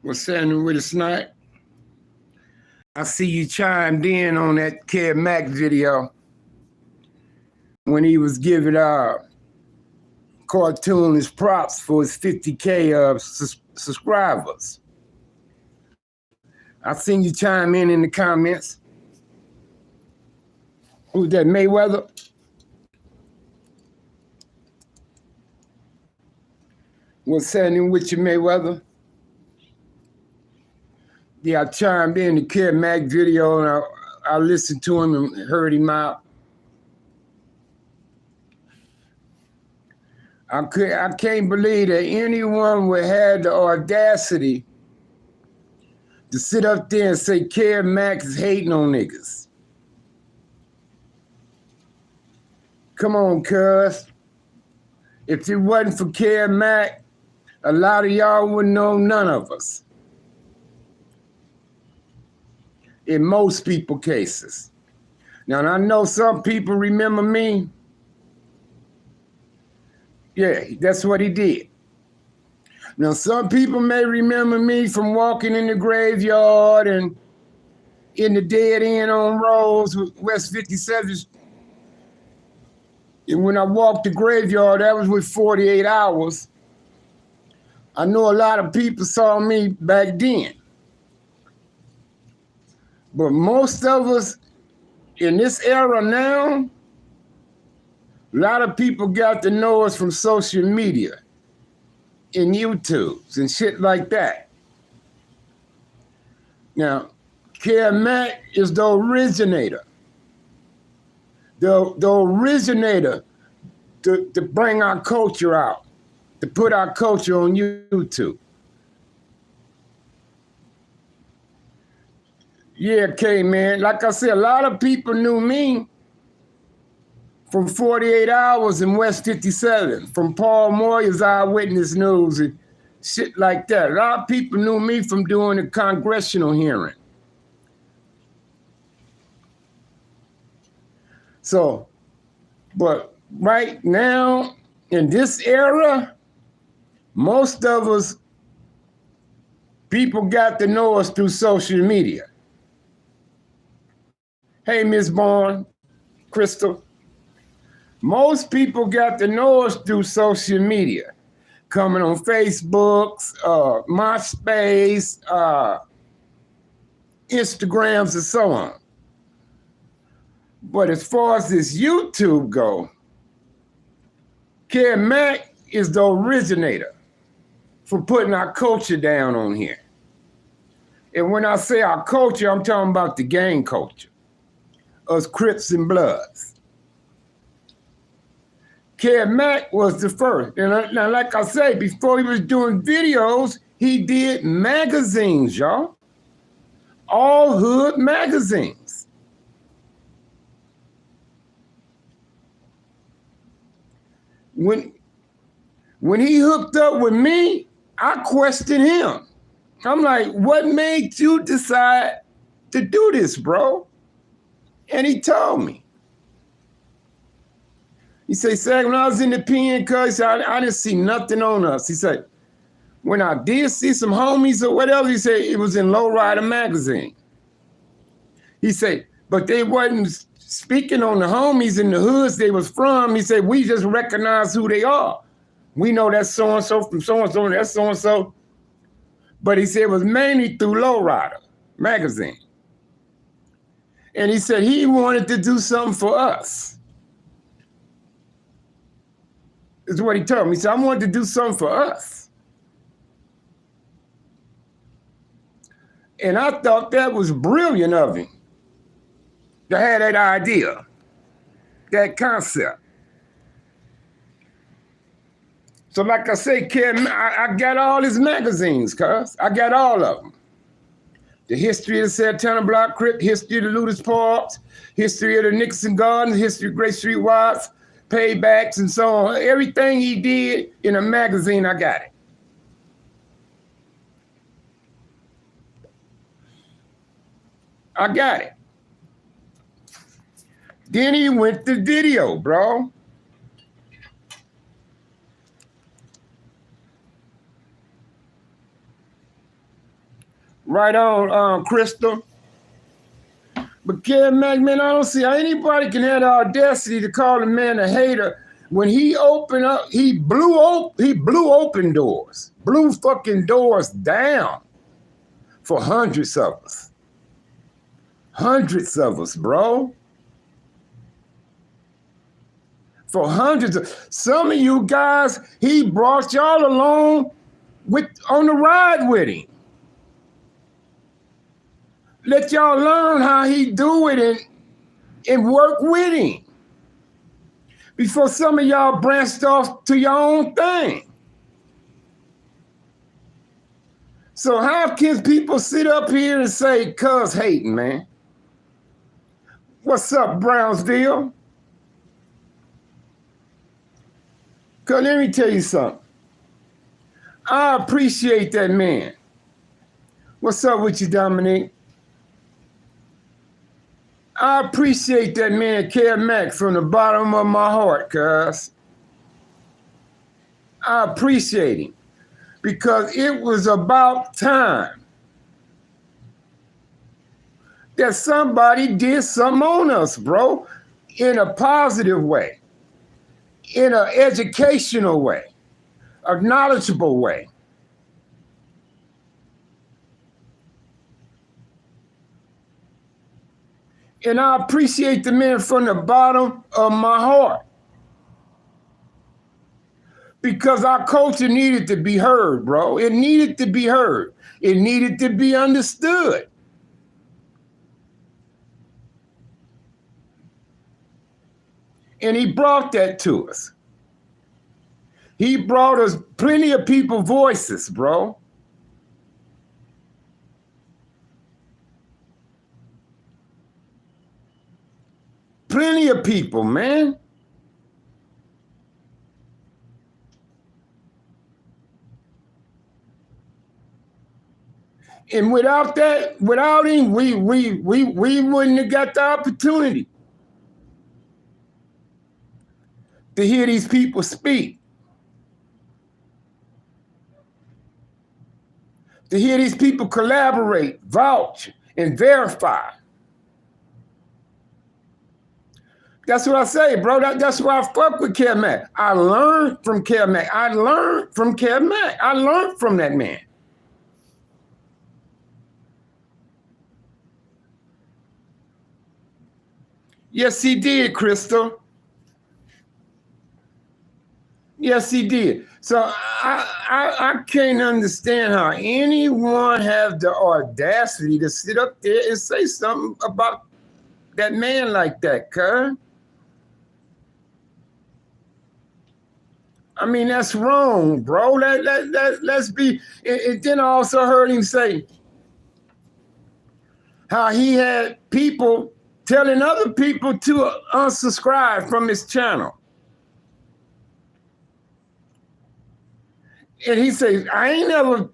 What's happening with us tonight? I see you chimed in on that Kid Mac video when he was giving Cartoon his props for his 50K subscribers. I seen you chime in the comments. Who's that, Mayweather? What's happening with you, Mayweather? Yeah, I chimed in the Kid Mac video and I listened to him and heard him out. I can't believe that anyone would have the audacity to sit up there and say Kid Mac is hating on niggas. Come on, cuz. If it wasn't for Kid Mac, a lot of y'all wouldn't know none of us. In most people cases. Now, I know some people remember me. Yeah, that's what he did. Now, some people may remember me from walking in the graveyard and in the dead end on Rose with West 57th. And when I walked the graveyard, that was with 48 Hours. I know a lot of people saw me back then. But most of us in this era now, a lot of people got to know us from social media and YouTubes and shit like that. Now, Kid Mac is the originator. The originator to bring our culture out, to put our culture on YouTube. Yeah, K-Man. Like I said, a lot of people knew me from 48 Hours in West 57, from Paul Moyer's Eyewitness News and shit like that. A lot of people knew me from doing a congressional hearing. So, but right now, in this era, most of us, people got to know us through social media. Hey, Miss Bourne, Crystal. Most people got to know us through social media, coming on Facebook, MySpace, Instagrams, and so on. But as far as this YouTube go, Kid Mac is the originator for putting our culture down on here. And when I say our culture, I'm talking about the gang culture, us Crips and Bloods. Kid Mac was the first. And now, like I say, before he was doing videos, he did magazines, y'all. All hood magazines. When he hooked up with me, I questioned him. I'm like, what made you decide to do this, bro? And he told me. He said, Sag, when I was in the pen, cuz I didn't see nothing on us. He said, when I did see some homies or whatever, he said, it was in Lowrider magazine. He said, but they wasn't speaking on the homies in the hoods they was from. He said, we just recognize who they are. We know that's so-and-so from so-and-so, and that's so-and-so. But he said it was mainly through Lowrider magazine. And he said he wanted to do something for us. Is what he told me. He said, I wanted to do something for us. And I thought that was brilliant of him to have that idea, that concept. So like I say, Kid, I got all his magazines, cuz. I got all of them. The history of the Santana Block Crip, history of the Ludus Parks, history of the Nixon Gardens, history of Great Street Watts, paybacks, and so on. Everything he did in a magazine, I got it. I got it. Then he went to video, bro. Right on, Crystal. But Kevin Mack, man, I don't see how anybody can have the audacity to call a man a hater when he opened up, he blew open doors, blew fucking doors down for hundreds of us. Hundreds of us, bro. For hundreds of some of you guys, he brought y'all along on the ride with him. Let y'all learn how he do it and work with him before some of y'all branched off to your own thing. So how can people sit up here and say, cuz hating, man? What's up, Brownsville? Cuz let me tell you something. I appreciate that man. What's up with you, Dominique? I appreciate that man, Kevin Mack, from the bottom of my heart, cuz. I appreciate him because it was about time that somebody did something on us, bro, in a positive way, in an educational way, a knowledgeable way. And I appreciate the man from the bottom of my heart. Because our culture needed to be heard, bro. It needed to be heard. It needed to be understood. And he brought that to us. He brought us plenty of people voices, bro. Plenty of people, man. And without him, we wouldn't have got the opportunity to hear these people speak. To hear these people collaborate, vouch, and verify. That's what I say, bro. That's why I fuck with Kevin Mack. I learned from Kevin Mack. I learned from Kevin Mack. I learned from that man. Yes, he did, Crystal. Yes, he did. So I can't understand how anyone have the audacity to sit up there and say something about that man like that, cuz. I mean, that's wrong, bro. Let's be. And then I also heard him say how he had people telling other people to unsubscribe from his channel. And he says, I ain't never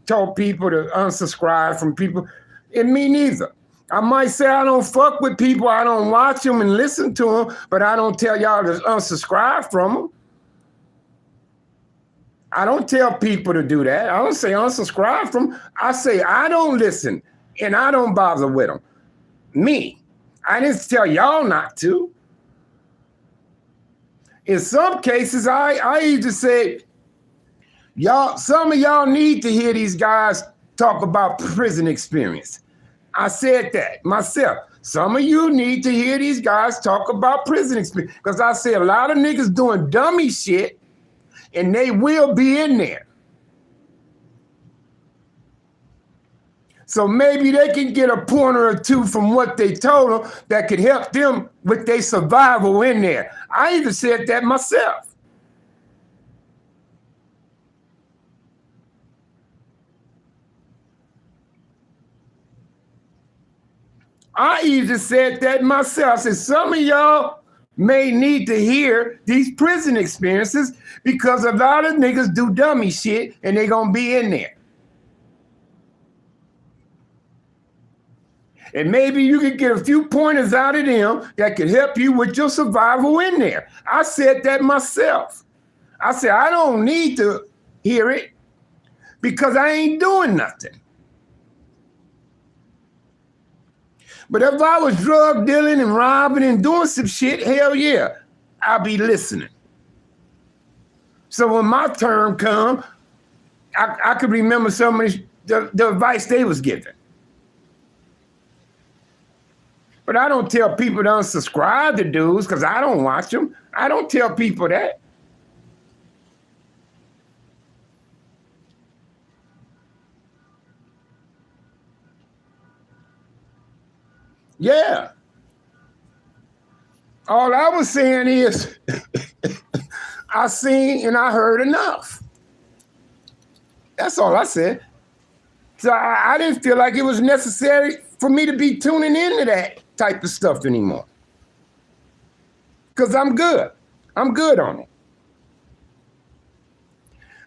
told people to unsubscribe from people, and me neither. I might say I don't fuck with people, I don't watch them and listen to them, but I don't tell y'all to unsubscribe from them. I don't tell people to do that. I don't say unsubscribe from them. I say I don't listen and I don't bother with them. Me. I didn't tell y'all not to. In some cases, I even say, some of y'all need to hear these guys talk about prison experience. I said that myself. Some of you need to hear these guys talk about prison experience. Because I say a lot of niggas doing dummy shit, and they will be in there. So maybe they can get a pointer or two from what they told them that could help them with their survival in there. I even said that myself. I even said that myself. I said, some of y'all may need to hear these prison experiences because a lot of niggas do dummy shit and they gonna be in there. And maybe you could get a few pointers out of them that could help you with your survival in there. I said that myself. I said, I don't need to hear it because I ain't doing nothing. But if I was drug dealing and robbing and doing some shit, hell yeah, I'll be listening. So when my turn come, I could remember some of the advice they was giving. But I don't tell people to unsubscribe to dudes because I don't watch them. I don't tell people that. Yeah. All I was saying is I seen and I heard enough. That's all I said. So I didn't feel like it was necessary for me to be tuning into that type of stuff anymore. Because I'm good. I'm good on it.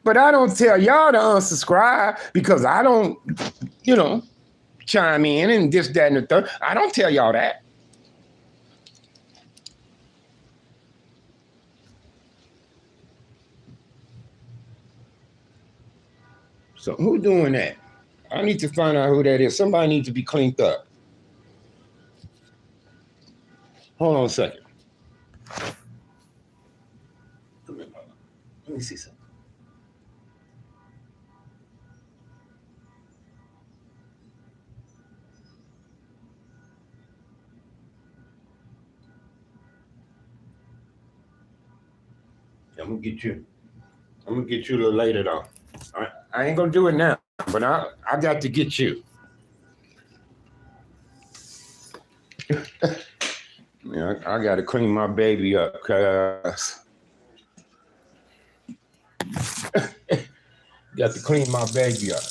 But I don't tell y'all to unsubscribe because I don't, chime in and this, that, and the third. I don't tell y'all that. So who doing that? I need to find out who that is. Somebody needs to be cleaned up. Hold on a second. Let me see something. I'm gonna get you a little later though. I ain't gonna do it now, but I got to get you. Yeah, I got to clean my baby up, cuz. Got to clean my baby up.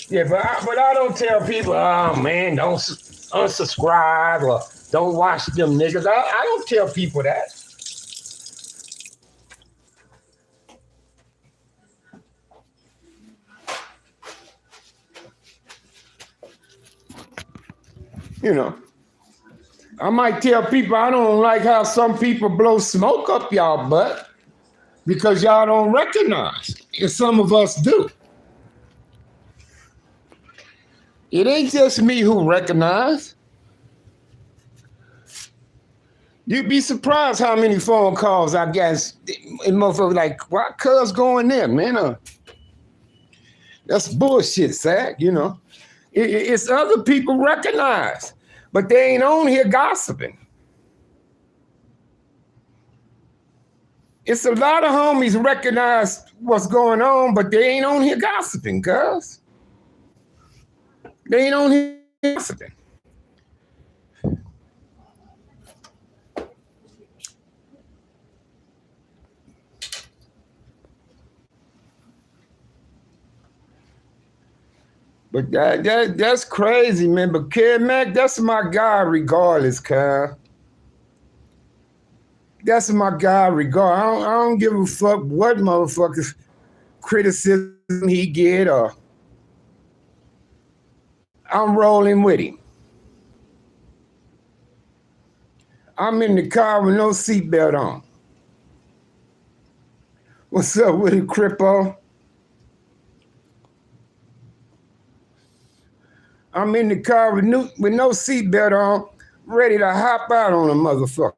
Yeah, but I don't tell people, oh man, don't unsubscribe or don't watch them niggas. I don't tell people that. I might tell people I don't like how some people blow smoke up y'all butt because y'all don't recognize. And some of us do. It ain't just me who recognize. You'd be surprised how many phone calls I get. And motherfuckers like, why cuz going there, man? That's bullshit, Zach, It's other people recognize, but they ain't on here gossiping. It's a lot of homies recognize what's going on, but they ain't on here gossiping, cuz. They ain't on here gossiping. But that's crazy, man. But Kid Mac, that's my guy regardless, cuz. That's my guy regardless. I don't give a fuck what motherfuckers criticism he get or I'm rolling with him. I'm in the car with no seatbelt on. What's up with it, Crippo? I'm in the car with no seatbelt on, ready to hop out on a motherfucker.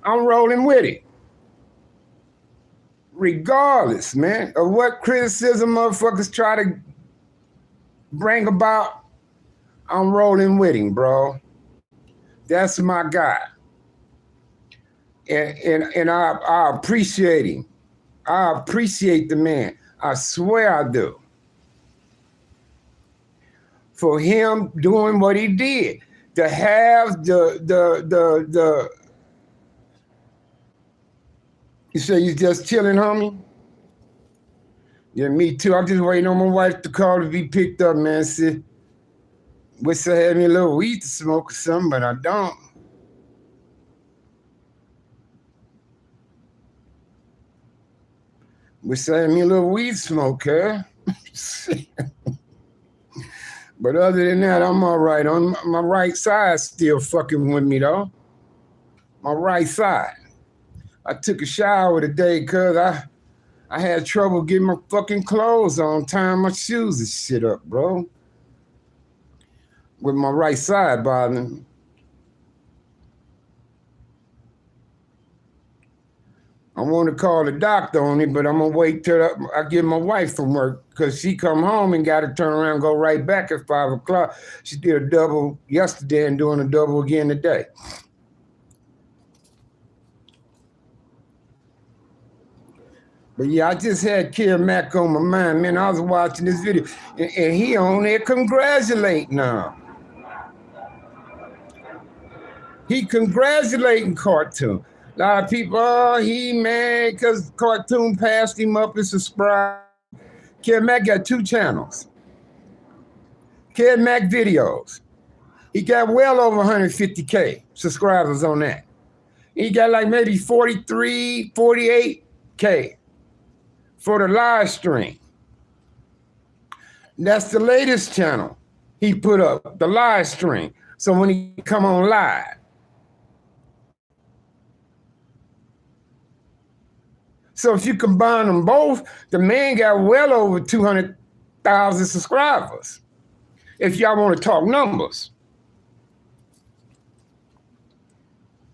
I'm rolling with it. Regardless, man, of what criticism motherfuckers try to bring about, I'm rolling with him, bro. That's my guy. And I appreciate him. I appreciate the man. I swear I do. For him doing what he did. To have the you say you just chilling, homie? Yeah, me too. I'm just waiting on my wife to call to be picked up, man. See, wish I had me a little weed to smoke or something, but I don't. Wish I had me a little weed smoke, huh? But other than that, I'm all right. On my right side still fucking with me, though. My right side. I took a shower today because I had trouble getting my fucking clothes on, tying my shoes and shit up, bro. with my right side bothering me. I want to call the doctor on it, but I'm going to wait till I get my wife from work because she come home and got to turn around and go right back at 5 o'clock. She did a double yesterday and doing a double again today. But yeah, I just had Kid Mac on my mind, man. I was watching this video, and he on there congratulating now. He congratulating Cartoon. A lot of people, oh, he mad because Cartoon passed him up and subscribed. Kid Mac got 2 channels. Kid Mac Videos. He got well over 150K subscribers on that. He got like maybe 43, 48K for the live stream. That's the latest channel he put up, the live stream. So when he come on live. So if you combine them both, the man got well over 200,000 subscribers. If y'all want to talk numbers.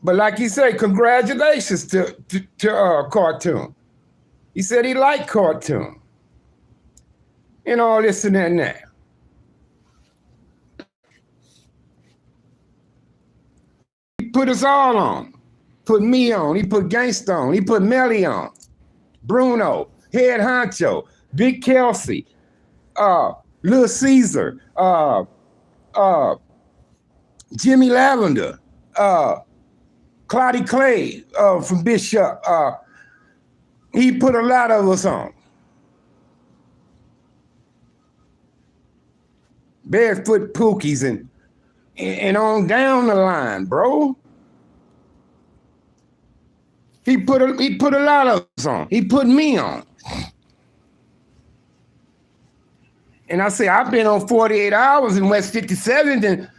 But like he said, congratulations to Cartoon. He said he liked Cartoon. And all this and that and that. He put us all on. Put me on. He put Gangsta on. He put Melly on. Bruno, Head Honcho, Big Kelsey, Lil Caesar, Jimmy Lavender, Claudie Clay from Bishop. He put a lot of us on. Barefoot Pookies and on down the line, bro. He put a lot of us on. He put me on. And I say, I've been on 48 Hours in West 57th and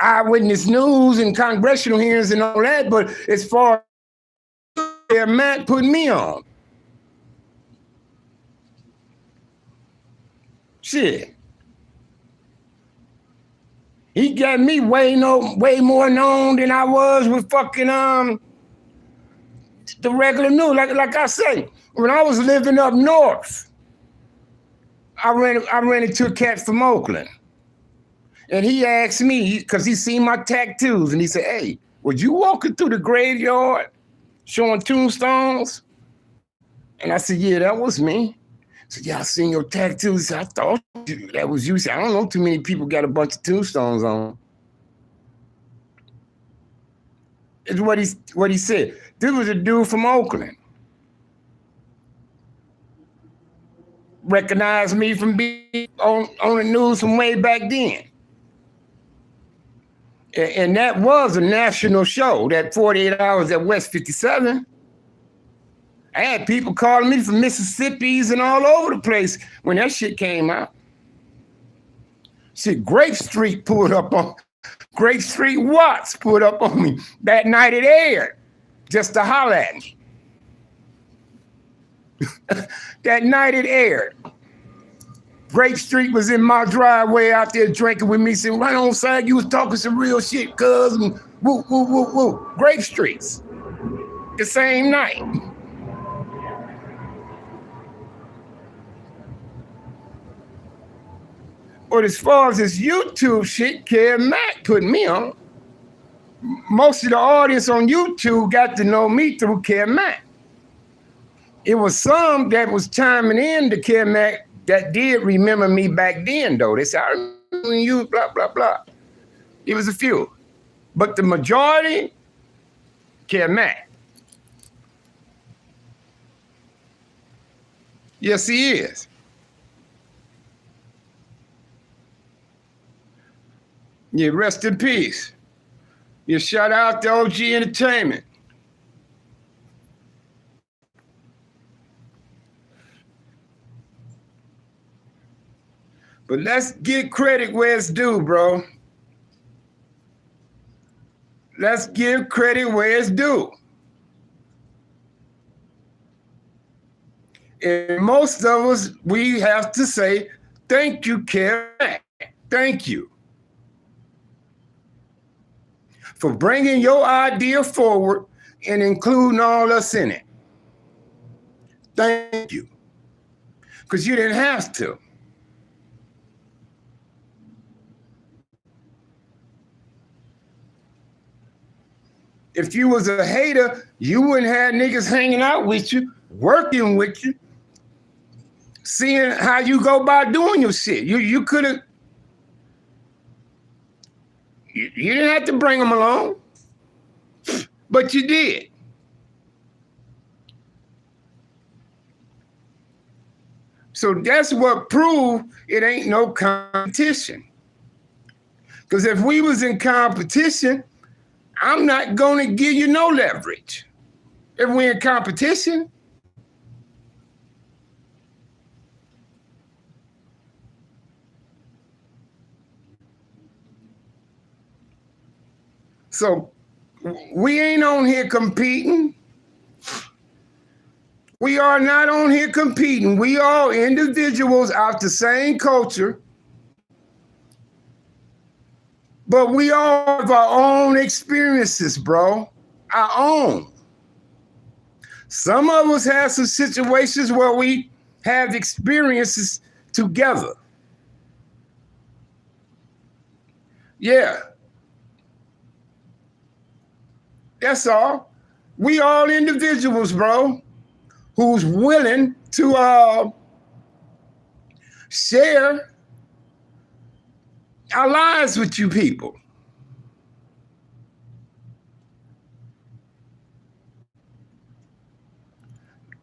Eyewitness News and congressional hearings and all that, but as far as Mac put me on. Shit. He got me way more known than I was with fucking the regular news. Like I say, when I was living up north, I ran into a cat from Oakland. And he asked me, because he seen my tattoos, and he said, hey, was you walking through the graveyard showing tombstones? And I said, yeah, that was me. He said, yeah, I seen your tattoos. He said, I thought that was you. He said, I don't know too many people got a bunch of tombstones on. It's what he said. This was a dude from Oakland. Recognized me from being on the news from way back then. And that was a national show, that 48 Hours at West 57. I had people calling me from Mississippi's and all over the place when that shit came out. Shit, Grape Street Watts pulled up on me that night it aired, just to holler at me. That night it aired. Grape Street was in my driveway out there drinking with me, saying, right on side, you was talking some real shit, cuz, and woo, woo, woo, woo. Grape Streets. The same night. But as far as this YouTube shit, Kid Mac put me on. Most of the audience on YouTube got to know me through Kid Mac. It was some that was chiming in to Kid Mac that did remember me back then, though. They said, I remember you, blah, blah, blah. It was a few. But the majority, Kid Mac. Yes, he is. Yeah, rest in peace. Yeah, shout out to OG Entertainment. But let's give credit where it's due, bro. Let's give credit where it's due. And most of us, we have to say, thank you, Kid Mac. Thank you. for bringing your idea forward and including all us in it. Thank you. Because you didn't have to. If you was a hater, you wouldn't have niggas hanging out with you, working with you, seeing how you go about doing your shit. You could have, you didn't have to bring them along, but you did. So that's what proved it ain't no competition. Because if we was in competition, I'm not going to give you no leverage. If we're in competition, so we ain't on here competing. We are not on here competing. We are individuals out the same culture, but we all have our own experiences, bro. Our own. Some of us have some situations where we have experiences together. Yeah. That's all. We all individuals, bro, who's willing to share our lives with you people.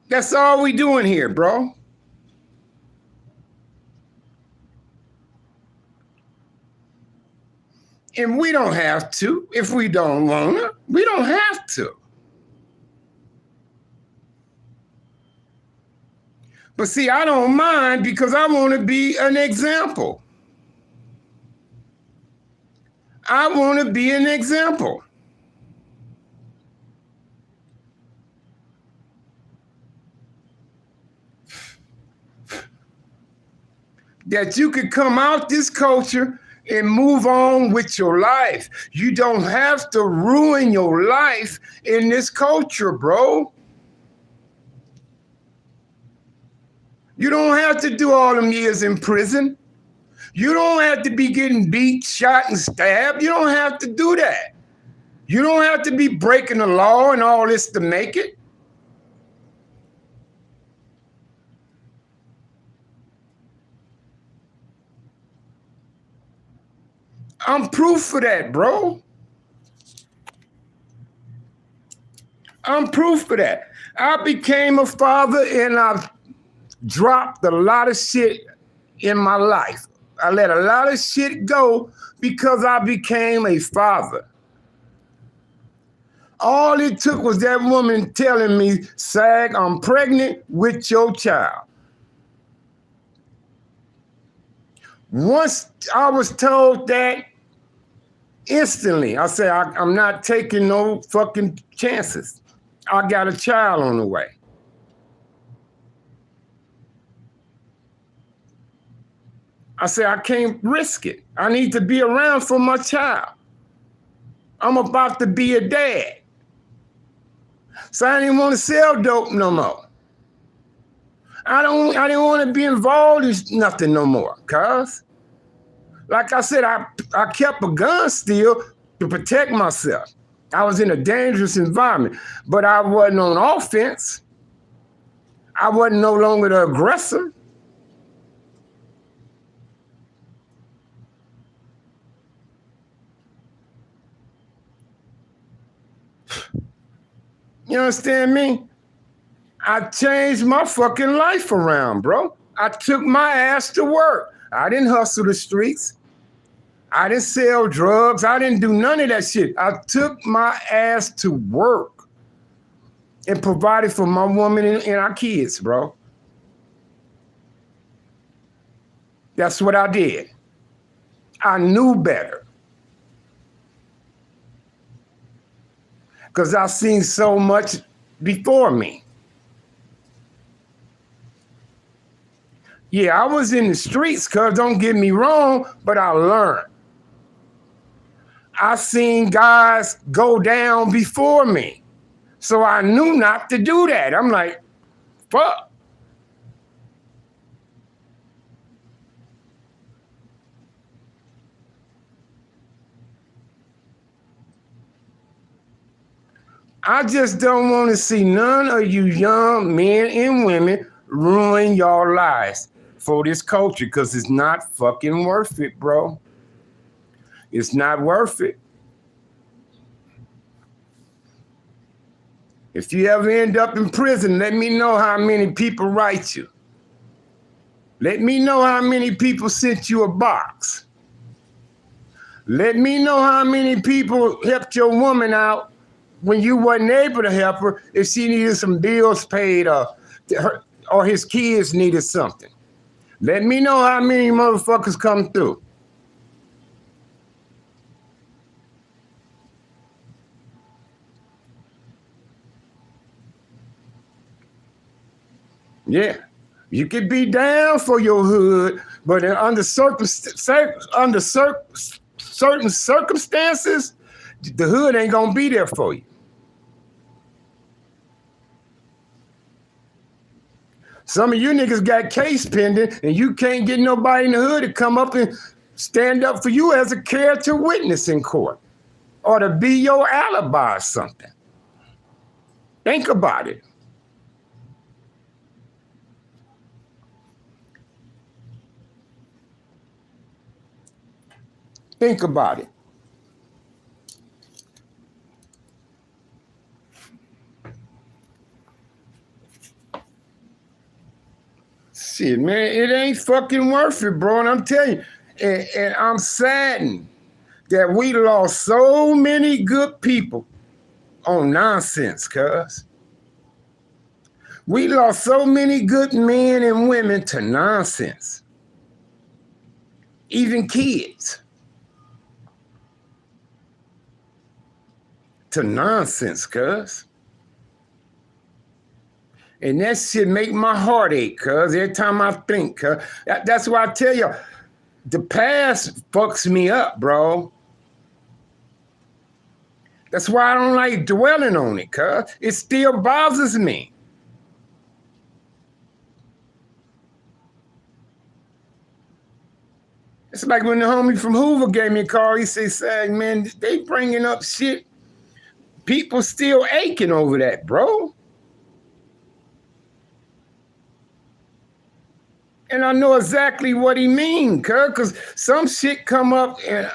That's all we doing here, bro. And we don't have to. If we don't want to, we don't have to. But see, I don't mind because I want to be an example. I want to be an example. That you could come out this culture and move on with your life. You don't have to ruin your life in this culture, bro. You don't have to do all them years in prison. You don't have to be getting beat, shot, and stabbed. You don't have to do that. You don't have to be breaking the law and all this to make it. I'm proof of that, bro. I'm proof of that. I became a father and I've dropped a lot of shit in my life. I let a lot of shit go because I became a father. All it took was that woman telling me, Sag, I'm pregnant with your child. Once I was told that, instantly, I said, I'm not taking no fucking chances. I got a child on the way. I said, I can't risk it. I need to be around for my child. I'm about to be a dad. So I didn't want to sell dope no more. I didn't want to be involved in nothing no more, cuz. Like I said, I kept a gun still to protect myself. I was in a dangerous environment, but I wasn't on offense. I wasn't no longer the aggressor. You understand me? I changed my fucking life around, bro. I took my ass to work. I didn't hustle the streets. I didn't sell drugs. I didn't do none of that shit. I took my ass to work and provided for my woman and our kids, bro. That's what I did. I knew better. Because I've seen so much before me. Yeah, I was in the streets, cuz don't get me wrong, but I learned. I seen guys go down before me. So I knew not to do that. I'm like, fuck. I just don't want to see none of you young men and women ruin your lives for this culture because it's not fucking worth it, bro. It's not worth it. If you ever end up in prison, let me know how many people write you. Let me know how many people sent you a box. Let me know how many people helped your woman out when you wasn't able to help her if she needed some bills paid or his kids needed something. Let me know how many motherfuckers come through. Yeah, you could be down for your hood, but under certain circumstances, the hood ain't gonna be there for you. Some of you niggas got case pending, and you can't get nobody in the hood to come up and stand up for you as a character witness in court, or to be your alibi or something. Think about it. Think about it. Shit, man, it ain't fucking worth it, bro. And I'm telling you, and I'm saddened that we lost so many good people on nonsense, cuz. We lost so many good men and women to nonsense. Even kids. To nonsense, cuz. And that shit make my heart ache, cuz, every time I think, cuz. That's why I tell you, the past fucks me up, bro. That's why I don't like dwelling on it, cuz. It still bothers me. It's like when the homie from Hoover gave me a call, he said, man, they bringing up shit. People still aching over that, bro. And I know exactly what he mean, cuz some shit come up and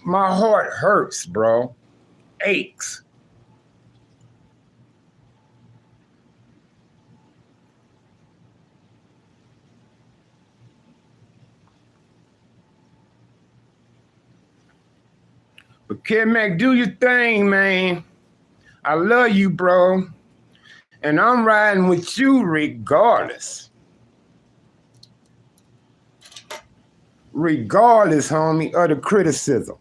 my heart hurts, bro. Aches. But Kid Mac, do your thing, man. I love you, bro. And I'm riding with you regardless. Regardless, homie, of the criticism.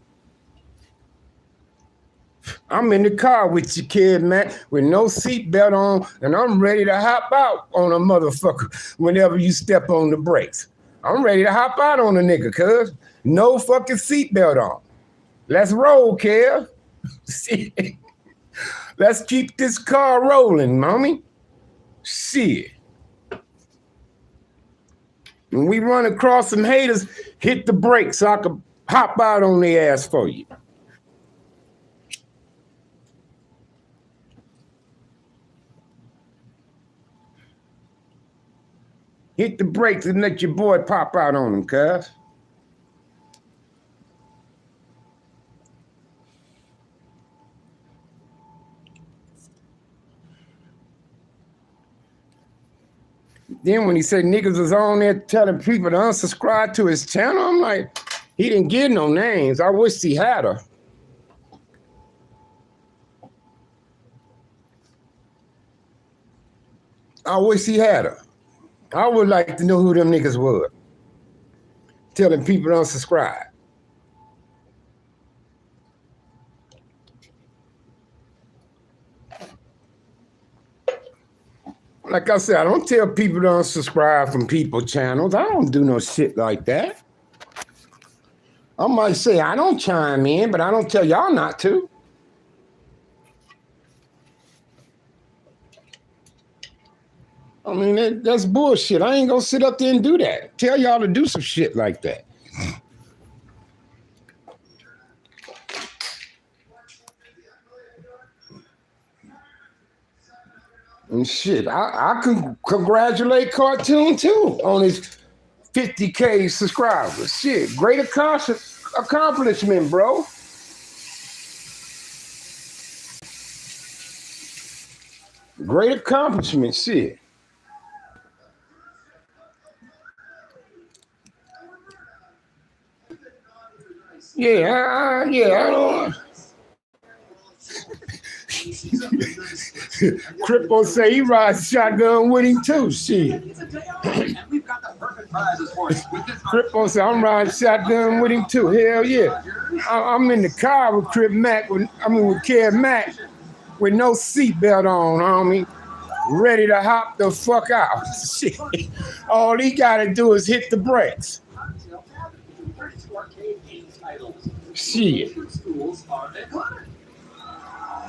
I'm in the car with you, Kid Mac, with no seatbelt on, and I'm ready to hop out on a motherfucker whenever you step on the brakes. I'm ready to hop out on a nigga, cuz. No fucking seatbelt on. Let's roll, Kev. Let's keep this car rolling, mommy. Shit. When we run across some haters, hit the brakes so I can hop out on their ass for you. Hit the brakes and let your boy pop out on them, cuz. Then when he said niggas was on there telling people to unsubscribe to his channel, I'm like, he didn't give no names. I wish he had her. I wish he had her. I would like to know who them niggas were. Telling people to unsubscribe. Like I said, I don't tell people to unsubscribe from people's channels. I don't do no shit like that. I might say I don't chime in, but I don't tell y'all not to. I mean, that's bullshit. I ain't gonna sit up there and do that. Tell y'all to do some shit like that. And shit, I can congratulate Cartoon too on his 50K subscribers. Shit, great accomplishment, bro. Great accomplishment, shit. Yeah, I don't. Crippo say he rides shotgun with him too. Shit. Crippo say I'm riding shotgun with him too. Hell yeah. I'm in the car with Crip Mac. With Kev Mac with no seatbelt on, homie. Ready to hop the fuck out. Shit. All he gotta do is hit the brakes. Shit.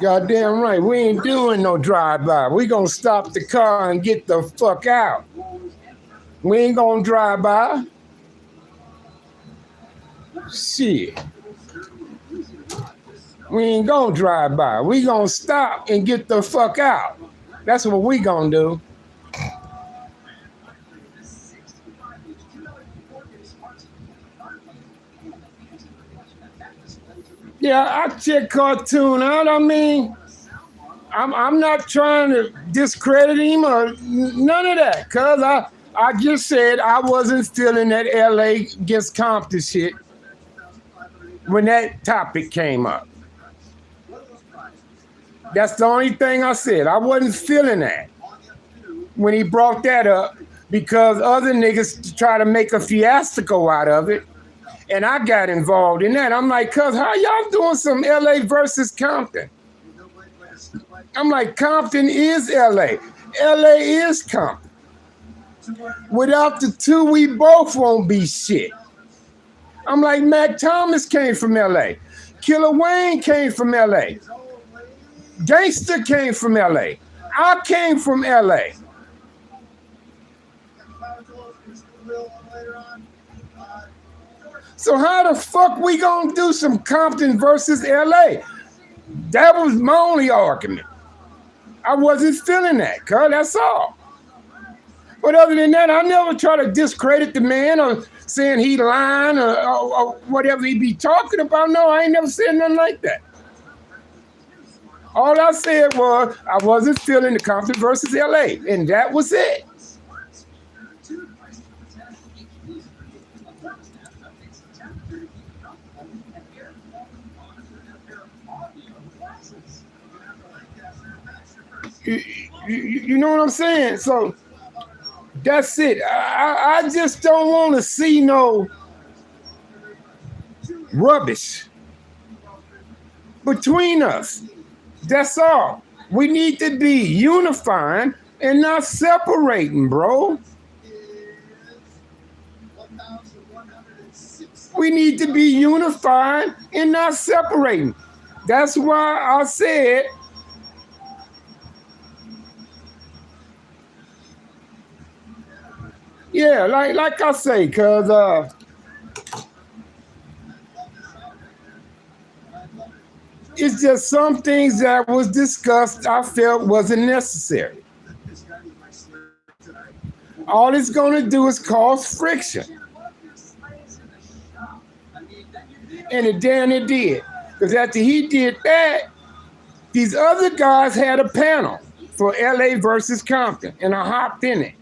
Goddamn right. We ain't doing no drive-by. We gonna stop the car and get the fuck out. We ain't gonna drive by. Shit. We ain't gonna drive by. We gonna stop and get the fuck out. That's what we gonna do. Yeah, I check Cartoon out. I mean, I'm not trying to discredit him or none of that, cause I just said I wasn't feeling that LA against Compton shit when that topic came up. That's the only thing I said. I wasn't feeling that when he brought that up because other niggas try to make a fiasco out of it. And I got involved in that. I'm like, cuz how y'all doing some LA versus Compton? I'm like, Compton is LA. LA is Compton. Without the two, we both won't be shit. I'm like, Mac Thomas came from LA. Killer Wayne came from LA. Gangster came from LA. I came from LA. So how the fuck we gonna do some Compton versus LA? That was my only argument. I wasn't feeling that, cuz that's all. But other than that, I never try to discredit the man or saying he lying or whatever he be talking about. No, I ain't never said nothing like that. All I said was I wasn't feeling the Compton versus LA, and that was it. You know what I'm saying? So that's it. I just don't want to see no rubbish between us. That's all. We need to be unifying and not separating, bro. We need to be unified and not separating. That's why I said yeah, like I say, cause it's just some things that was discussed I felt wasn't necessary. All it's gonna do is cause friction. And it did. Because after he did that, these other guys had a panel for LA versus Compton, and I hopped in it.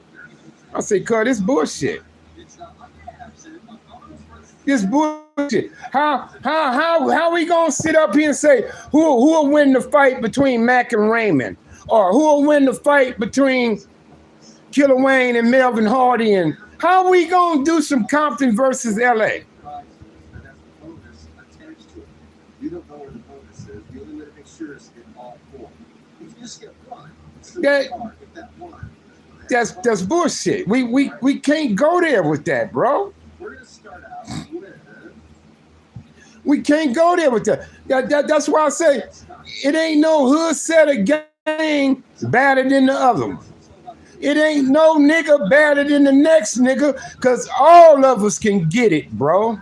I said, cuz this bullshit. This bullshit. How we gonna sit up here and say who will win the fight between Mac and Raymond? Or who will win the fight between Killer Wayne and Melvin Hardy? And how we gonna do some Compton versus LA? You don't know where the bonus is. You only make sure it's in all four. If you skip one, that's bullshit. We can't go there with that, bro. We're gonna start out with We can't go there with that. That's why I say it ain't no hood set of gang better than the other one. It ain't no nigga better than the next nigga, because all of us can get it, bro.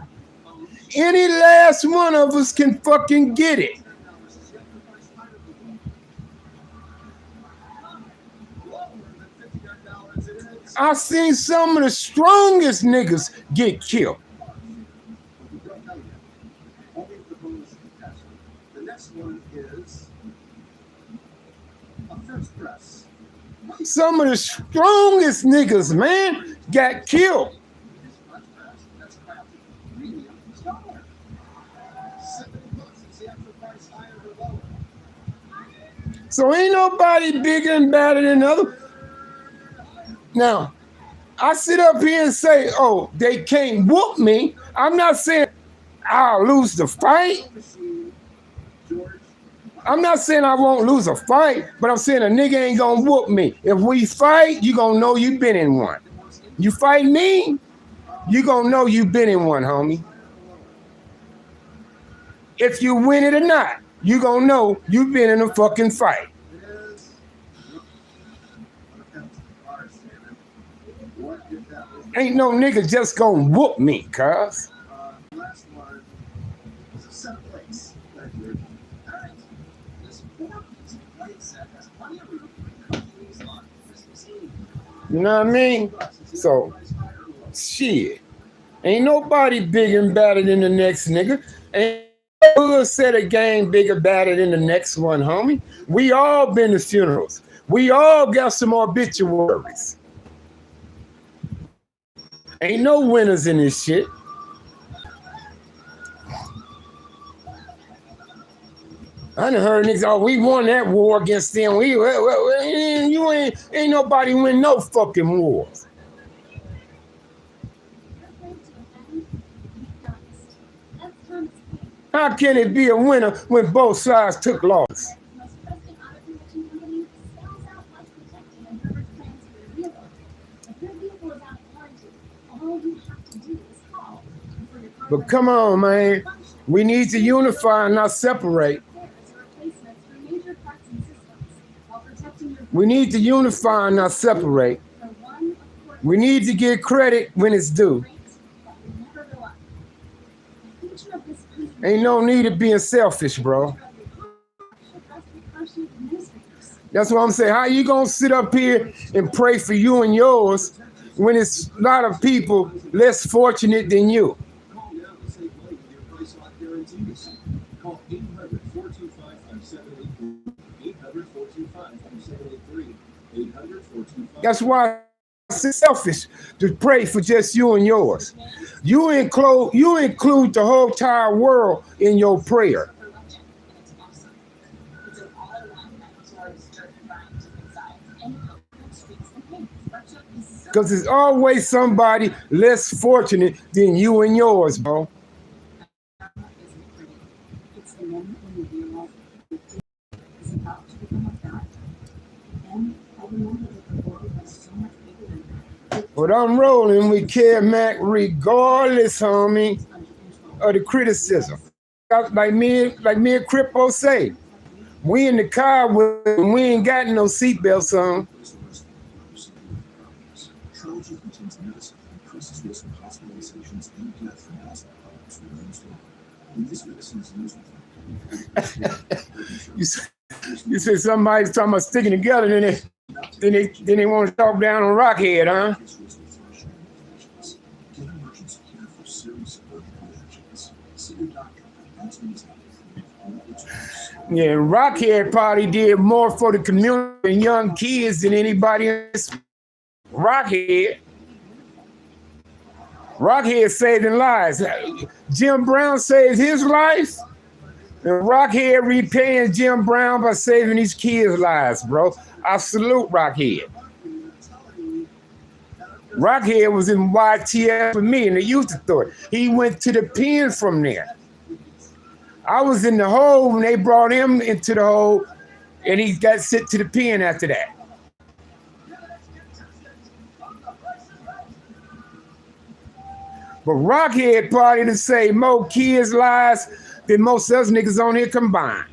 Any last one of us can fucking get it. I've seen some of the strongest niggas get killed. Some of the strongest niggas, man, got killed. So ain't nobody bigger and badder than the other. Now, I sit up here and say, oh, they can't whoop me. I'm not saying I'll lose the fight. I'm not saying I won't lose a fight, but I'm saying a nigga ain't gonna whoop me. If we fight, you gonna know you been in one. You fight me, you gonna know you been in one, homie. If you win it or not, you gonna know you been in a fucking fight. Ain't no nigga just gonna whoop me, cuz. You know what I mean? So, shit. Ain't nobody bigger and badder than the next nigga. Ain't no set a game bigger, badder than the next one, homie. We all been to funerals. We all got some obituaries. Ain't no winners in this shit. I done heard niggas, oh, we won that war against them. You ain't nobody win no fucking wars. How can it be a winner when both sides took loss? But come on, man. We need to unify and not separate. We need to unify and not separate. We need to get credit when it's due. Ain't no need of being selfish, bro. That's what I'm saying. How you gonna sit up here and pray for you and yours when it's a lot of people less fortunate than you? That's why it's selfish to pray for just you and yours. You include the whole entire world in your prayer. Because there's always somebody less fortunate than you and yours, bro. But I'm rolling with Kev Mac regardless, homie, of the criticism. Like me and Crippo say, we in the car when we ain't got no seatbelts on. You say somebody's talking about sticking together, then they want to talk down on Rockhead, huh? Yeah, Rockhead probably did more for the community and young kids than anybody else. Rockhead saving lives. Jim Brown saved his life, and Rockhead repaying Jim Brown by saving his kids' lives, bro. I salute Rockhead. Rockhead was in YTF for me in the youth authority. He went to the pen from there. I was in the hole when they brought him into the hole, and he got sent to the pen after that. But Rockhead party to say more kids' lives than most of us niggas on here combined.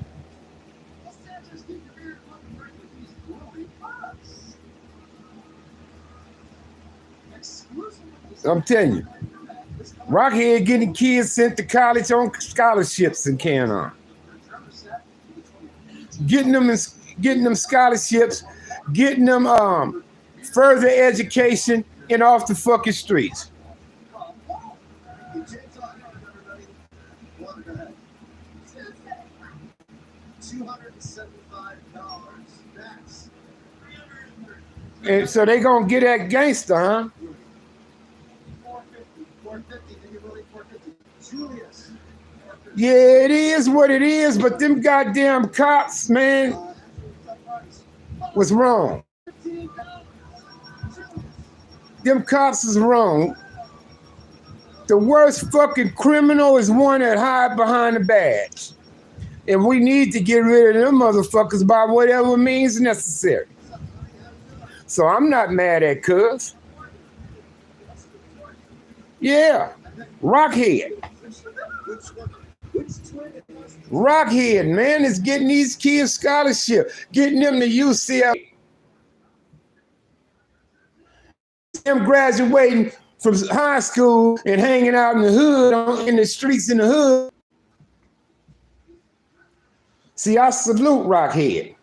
I'm telling you, Rockhead getting kids sent to college on scholarships in Canada. Getting them scholarships, getting them further education and off the fucking streets. And so they gonna get that gangster, huh? Yeah, it is what it is, but them goddamn cops, man, was wrong. Them cops is wrong. The worst fucking criminal is one that hide behind the badge. And we need to get rid of them motherfuckers by whatever means necessary. So I'm not mad at Cuz. Yeah, Rockhead. Rockhead, man, is getting these kids scholarship, getting them to UCLA. Them graduating from high school and hanging out in the hood, in the streets in the hood. See, I salute Rockhead.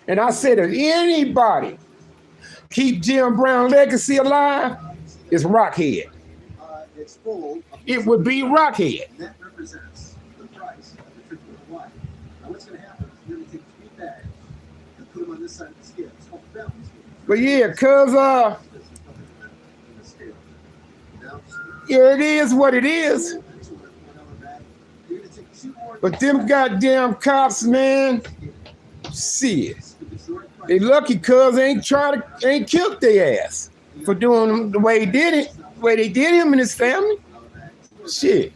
And I said, if anybody keep Jim Brown legacy alive, it's Rockhead. It would be Rockhead. That represents the price of the trip to Hawaii. Now what's going to happen is you're going to take 3 bags and put them on this side of the scale. It's called the balance scale. But yeah, cuz yeah, it is what it is. But them goddamn cops, man, shit. They lucky cuz ain't killed their ass for doing the way he did it, the way they did him and his family. Shit.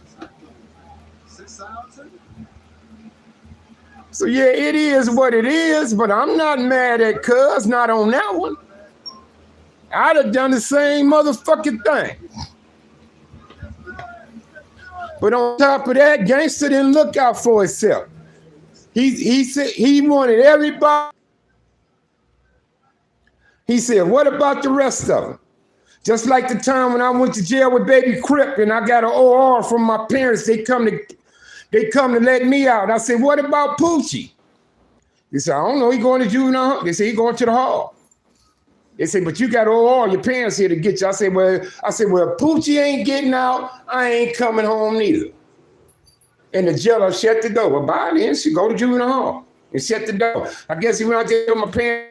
So yeah, it is what it is, but I'm not mad at cuz, not on that one. I'd have done the same motherfucking thing. But on top of that, gangster didn't look out for himself. He said he wanted everybody. He said, what about the rest of them? Just like the time when I went to jail with Baby Crip and I got an OR from my parents, they come to let me out. I said, what about Poochie? They said, I don't know, he going to juvenile. They said, he going to the hall. They said, but you got OR, your parents here to get you. I said, well, Poochie ain't getting out. I ain't coming home neither. And the jailer shut the door. Well, by then, she go to juvenile hall and shut the door. I guess he went out there with my parents.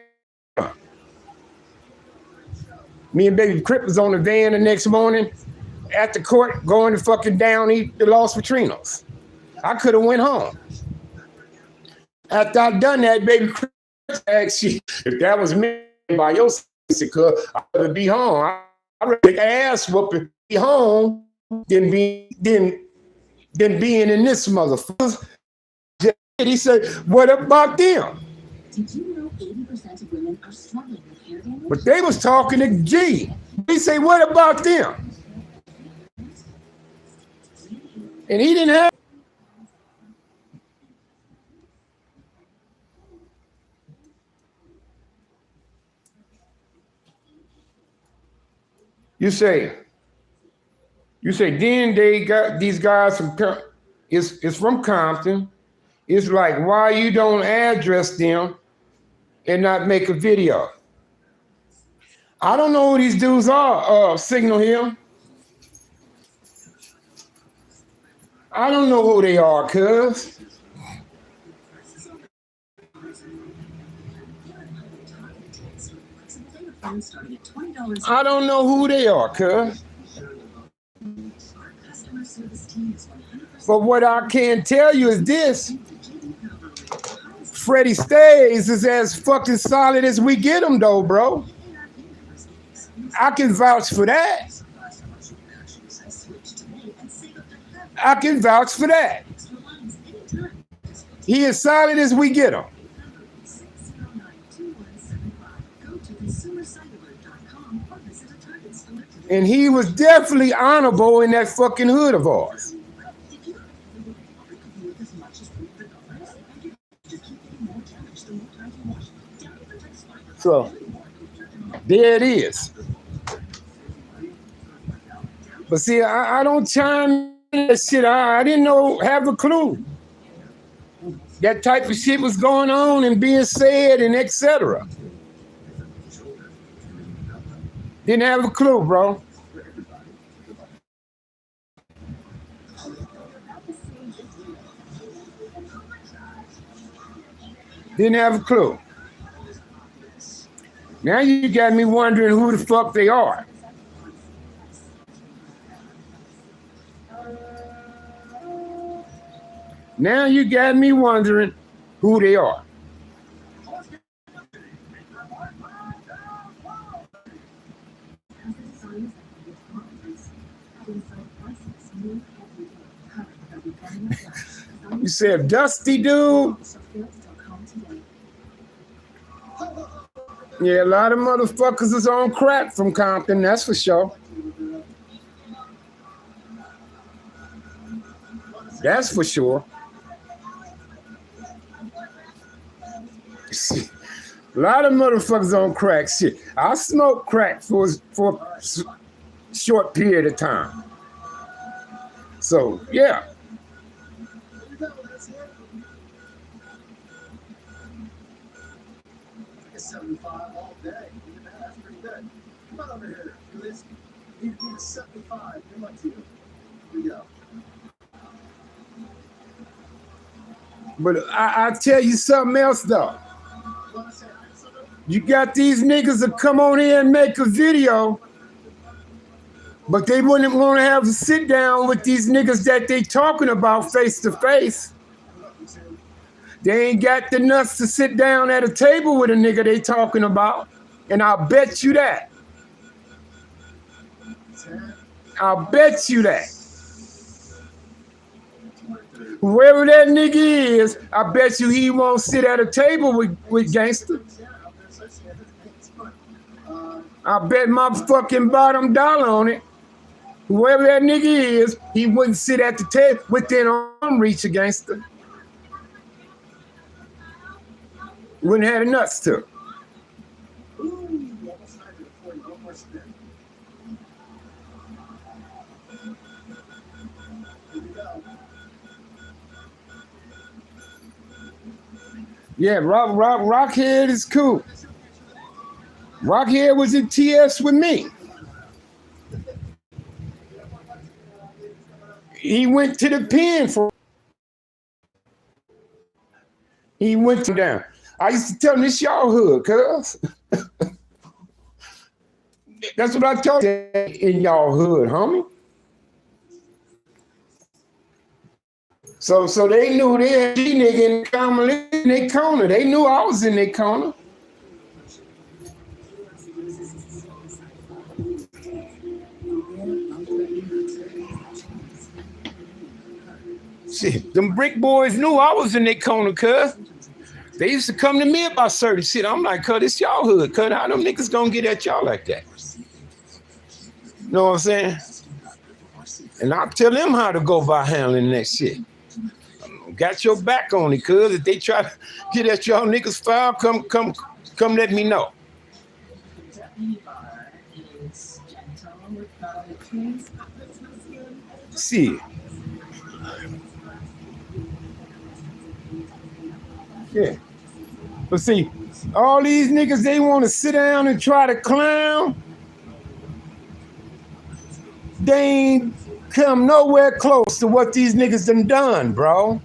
Me and Baby Crip was on the van the next morning at the court going to fucking down eat the Los Patrinos. I could have went home. After I done that, Baby Crip asked you if that was me by your sister, I'd rather be home. I'd rather take ass whooping, be home than being in this motherfucker. He said, what about them? Did you know 80% of women are struggling with hair damage? But they was talking to G. He say, what about them? And he didn't have. You say, then they got these guys from, it's from Compton. It's like, why you don't address them and not make a video? I don't know who these dudes are, Signal Hill. I don't know who they are, cuz. I don't know who they are, cuz. But what I can tell you is this. Freddie Stays is as fucking solid as we get him, though, bro. I can vouch for that. I can vouch for that. He is solid as we get him. And he was definitely honorable in that fucking hood of ours. So there it is. But see, I don't chime in that shit. I didn't have a clue that type of shit was going on and being said and etc. Didn't have a clue, bro. Didn't have a clue. Now you got me wondering who the fuck they are. Now you got me wondering who they are. You said Dusty dude? Yeah, a lot of motherfuckers is on crack from Compton, that's for sure. That's for sure. A lot of motherfuckers on crack shit. I smoked crack for a short period of time. So, yeah. It's 75 all day. That's pretty good. Come on over here. Do this. You need to be 75. Good luck to you. Here we go. But I tell you something else though. You got these niggas that come on here and make a video, but they wouldn't want to have a sit down with these niggas that they talking about face to face. They ain't got the nuts to sit down at a table with a nigga they talking about. And I'll bet you that. I'll bet you that. Whoever that nigga is, I bet you he won't sit at a table with gangsters. I bet my fucking bottom dollar on it. Whoever that nigga is, he wouldn't sit at the table within arm reach of gangster. Wouldn't have the nuts to. Yeah, Rockhead is cool. Rockhead was in TS with me. He went to the pen for. He went to down. I used to tell him, this y'all hood, cuz. That's what I told you in y'all hood, homie. So they knew they had G nigga in their corner. They knew I was in their corner. Shit, them brick boys knew I was in their corner, cuz. They used to come to me about certain shit. I'm like, cuz, this y'all hood, cuz. How them niggas gonna get at y'all like that? You know what I'm saying? And I'll tell them how to go by handling that shit. Got your back on it, cuz. If they try to get at y'all niggas foul, come let me know. See. Yeah. But see, all these niggas, they want to sit down and try to clown. They ain't come nowhere close to what these niggas done, bro.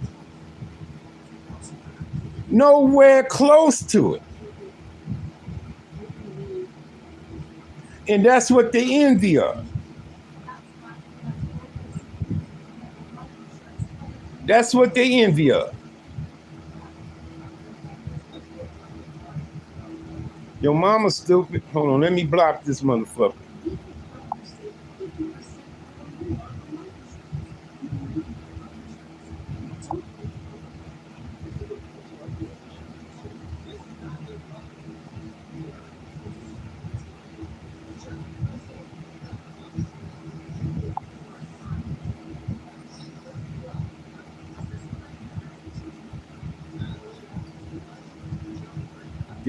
Nowhere close to it. And that's what they envy of. That's what they envy of. Your mama stupid. Hold on, let me block this motherfucker.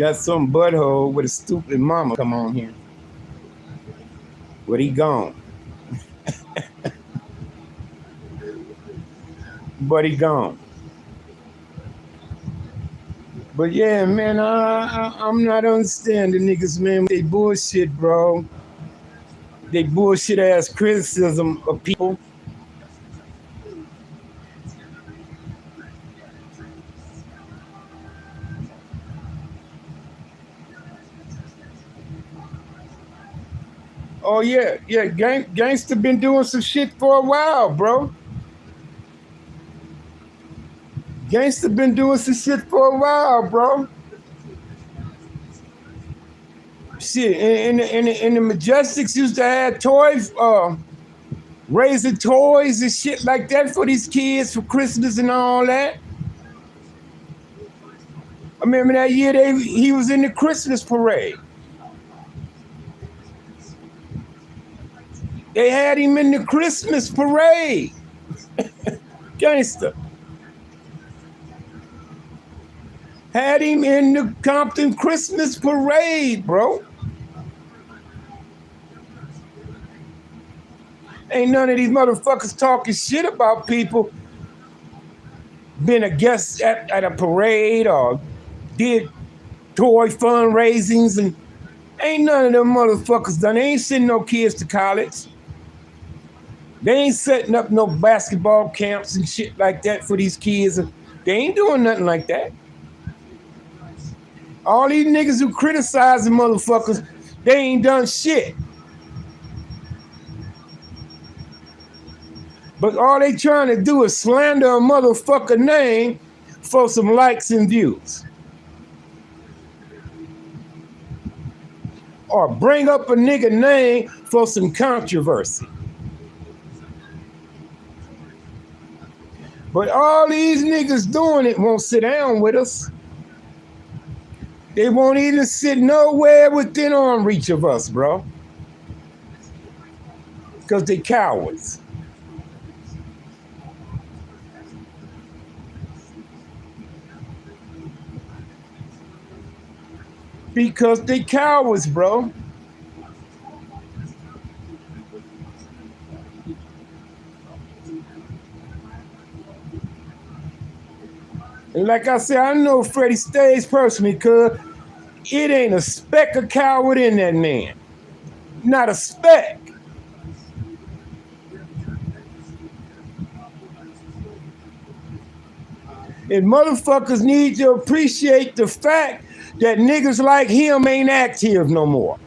Got some butthole with a stupid mama come on here. But he gone. But he gone. But yeah, man, I'm not understanding niggas, man. They bullshit, bro. They bullshit ass criticism of people. Oh yeah, yeah, gangster been doing some shit for a while, bro. Gangster been doing some shit for a while, bro. Shit, and the Majestics used to have toys, raising toys and shit like that for these kids for Christmas and all that. I remember that year he was in the Christmas parade. They had him in the Christmas parade. Gangster. Had him in the Compton Christmas parade, bro. Ain't none of these motherfuckers talking shit about people being a guest at a parade or did toy fundraisings, and ain't none of them motherfuckers done. They ain't sending no kids to college. They ain't setting up no basketball camps and shit like that for these kids. They ain't doing nothing like that. All these niggas who criticize the motherfuckers, they ain't done shit. But all they trying to do is slander a motherfucker name for some likes and views. Or bring up a nigga name for some controversy. But all these niggas doing it won't sit down with us. They won't even sit nowhere within arm reach of us, bro. Because they cowards. Because they cowards, bro. And like I said, I know Freddie Stays personally, cuz it ain't a speck of coward in that man. Not a speck. And motherfuckers need to appreciate the fact that niggas like him ain't active no more.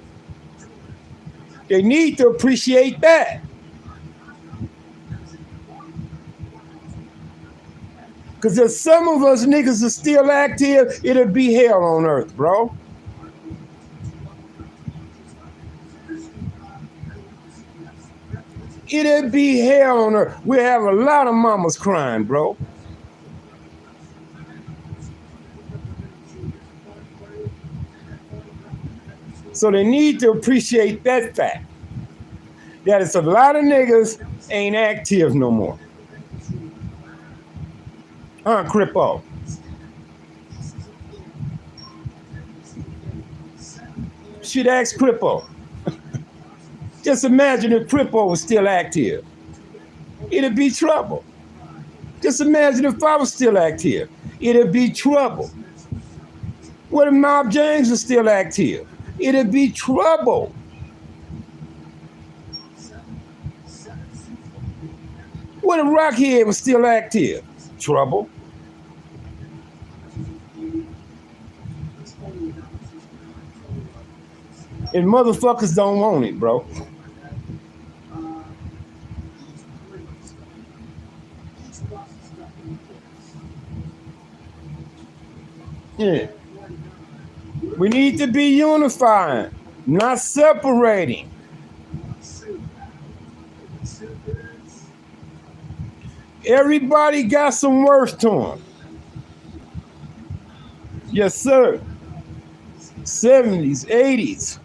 They need to appreciate that. Because if some of us niggas are still active, it'll be hell on earth, bro. It'll be hell on earth. We have a lot of mamas crying, bro. So they need to appreciate that fact. That it's a lot of niggas ain't active no more. Crippo. Should ask Crippo. Just imagine if Crippo was still active. It'd be trouble. Just imagine if I was still active. It'd be trouble. What if Mob James was still active? It'd be trouble. What if Rockhead was still active? Trouble. And motherfuckers don't want it, bro. Yeah. We need to be unifying, not separating. Everybody got some worth to them. Yes, sir. 70s, 80s.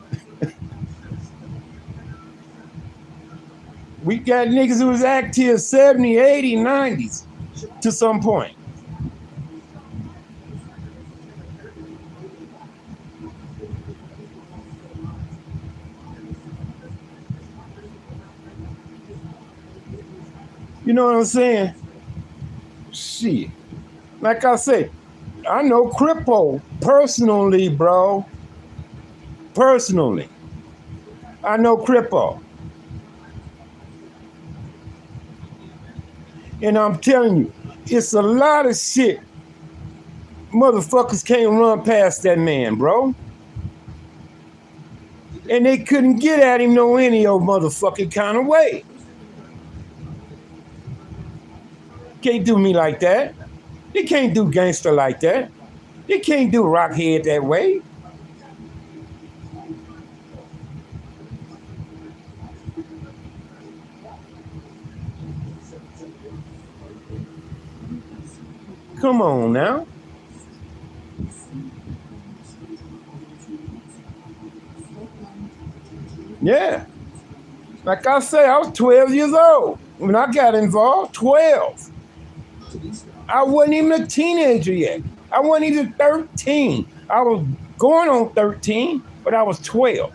We got niggas who was active 70, 80, 90s to some point. You know what I'm saying? Shit. Like I say, I know Crippo personally, bro. Personally. I know Crippo. And I'm telling you, it's a lot of shit motherfuckers can't run past that man, bro. And they couldn't get at him no any old motherfucking kind of way. Can't do me like that. They can't do gangster like that. They can't do Rockhead that way. Come on now. Yeah. Like I say, I was 12 years old when I got involved. 12. I wasn't even a teenager yet. I wasn't even 13. I was going on 13, but I was 12.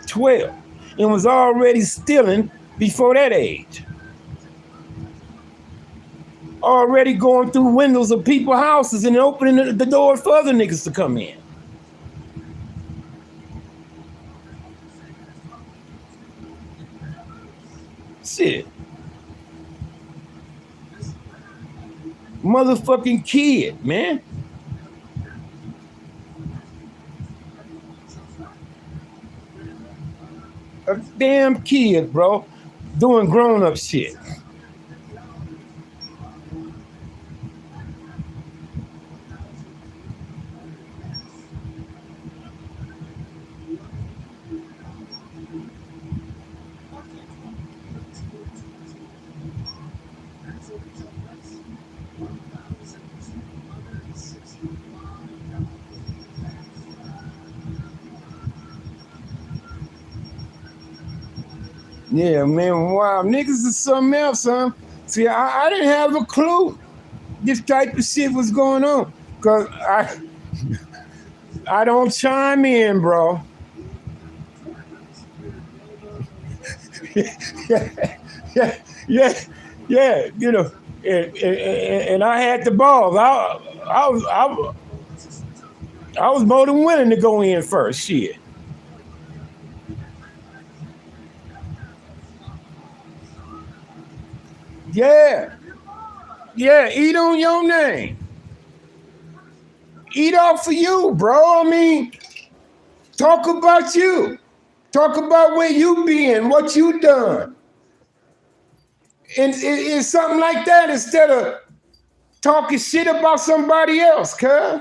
12. And was already stealing before that age. Already going through windows of people's houses and opening the door for other niggas to come in. Shit. Motherfucking kid, man. A damn kid, bro, doing grown-up shit. Yeah, man, wow, niggas is something else, huh? See, I didn't have a clue this type of shit was going on. Cause I don't chime in, bro. yeah, you know, and I had the balls. I was more than willing to go in first, shit. Yeah, eat on your name. Eat off of you, bro. I mean, talk about you. Talk about where you been, what you done. And it's something like that instead of talking shit about somebody else, cuz.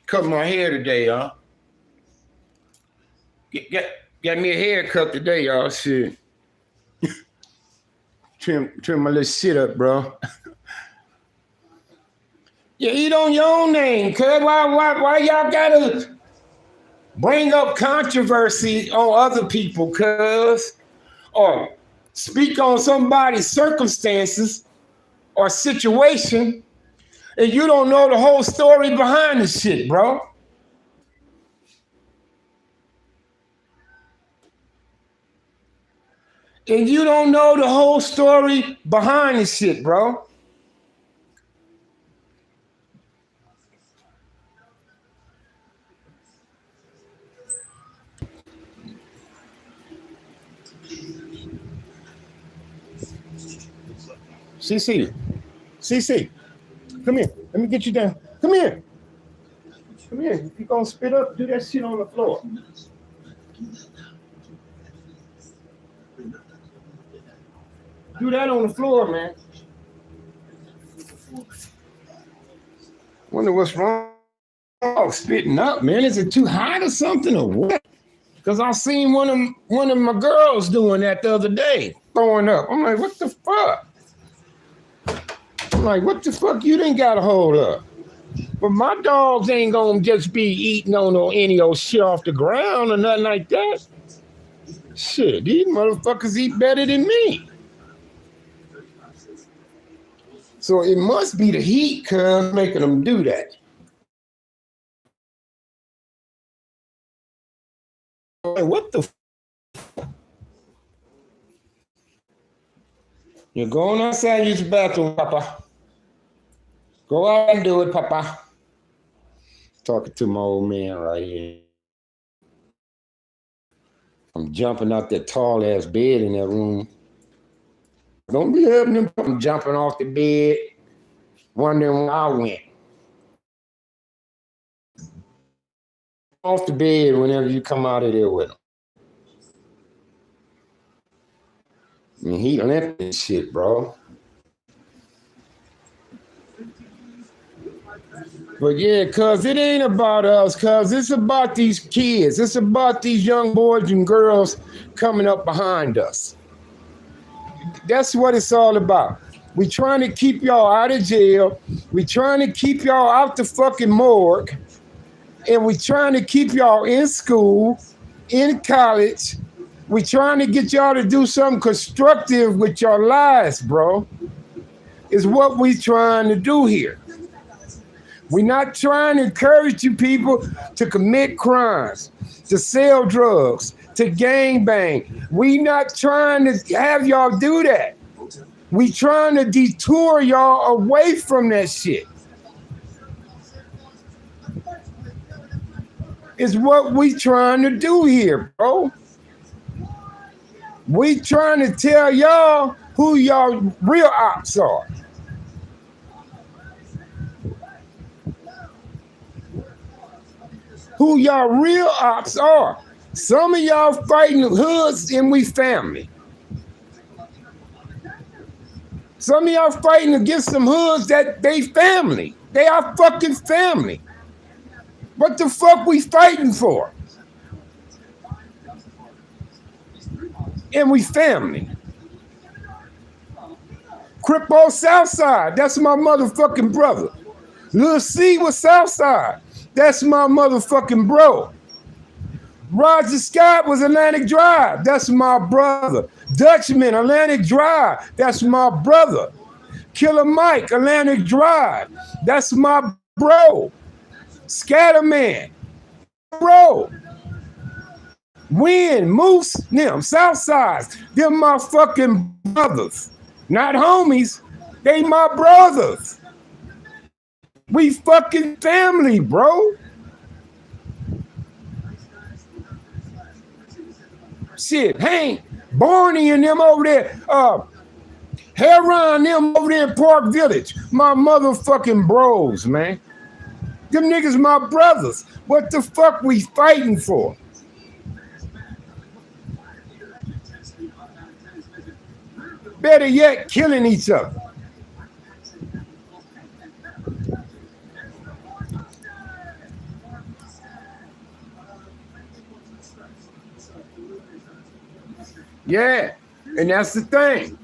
Cut my hair today, y'all. Got me a haircut today, y'all. Shit. trim my little shit up, bro. Yeah, eat on your own name, cuz. Why y'all gotta bring up controversy on other people, cuz? Or speak on somebody's circumstances or situation, and you don't know the whole story behind the shit, bro. And you don't know the whole story behind the shit, bro. CC, come here. Let me get you down. Come here. Come here. If you're gonna spit up, do that shit on the floor. Do that on the floor, man. Wonder what's wrong. Oh, spitting up, man. Is it too hot or something or what? Because I seen one of my girls doing that the other day, throwing up. I'm like, what the fuck? I'm like, what the fuck you didn't got a hold of? But my dogs ain't gonna just be eating on any old shit off the ground or nothing like that. Shit, these motherfuckers eat better than me. So it must be the heat, cuz, making them do that. Hey, what the? You're going outside and use the bathroom, Papa. Go out and do it, Papa. Talking to my old man right here. I'm jumping out that tall ass bed in that room. Don't be helping him. I'm jumping off the bed, wondering where I went. Off the bed whenever you come out of there with him. I mean, he left this shit, bro. But yeah, cuz it ain't about us, cuz it's about these kids. It's about these young boys and girls coming up behind us. That's what it's all about. We trying to keep y'all out of jail. We trying to keep y'all out the fucking morgue. And we trying to keep y'all in school, in college. We trying to get y'all to do something constructive with your lives, bro. Is what we trying to do here. We're not trying to encourage you people to commit crimes, to sell drugs, to gangbang. We not trying to have y'all do that. We trying to detour y'all away from that shit. Is what we trying to do here, bro. We trying to tell y'all who y'all real ops are. Who y'all real ops are. Some of y'all fighting hoods and we family. Some of y'all fighting against some hoods that they family. They are fucking family. What the fuck we fighting for? And we family. Crippo Southside, that's my motherfucking brother. Lil C was Southside. That's my motherfucking bro. Roger Scott was Atlantic Drive. That's my brother. Dutchman, Atlantic Drive. That's my brother. Killer Mike, Atlantic Drive. That's my bro. Scatterman, bro. Win, Moose, them, Southsides. Them my fucking brothers. Not homies. They my brothers. We fucking family, bro. Shit, Hank, Barney and them over there, Heron them over there in Park Village. My motherfucking bros, man. Them niggas my brothers. What the fuck we fighting for? Better yet, killing each other. Yeah, and that's the thing.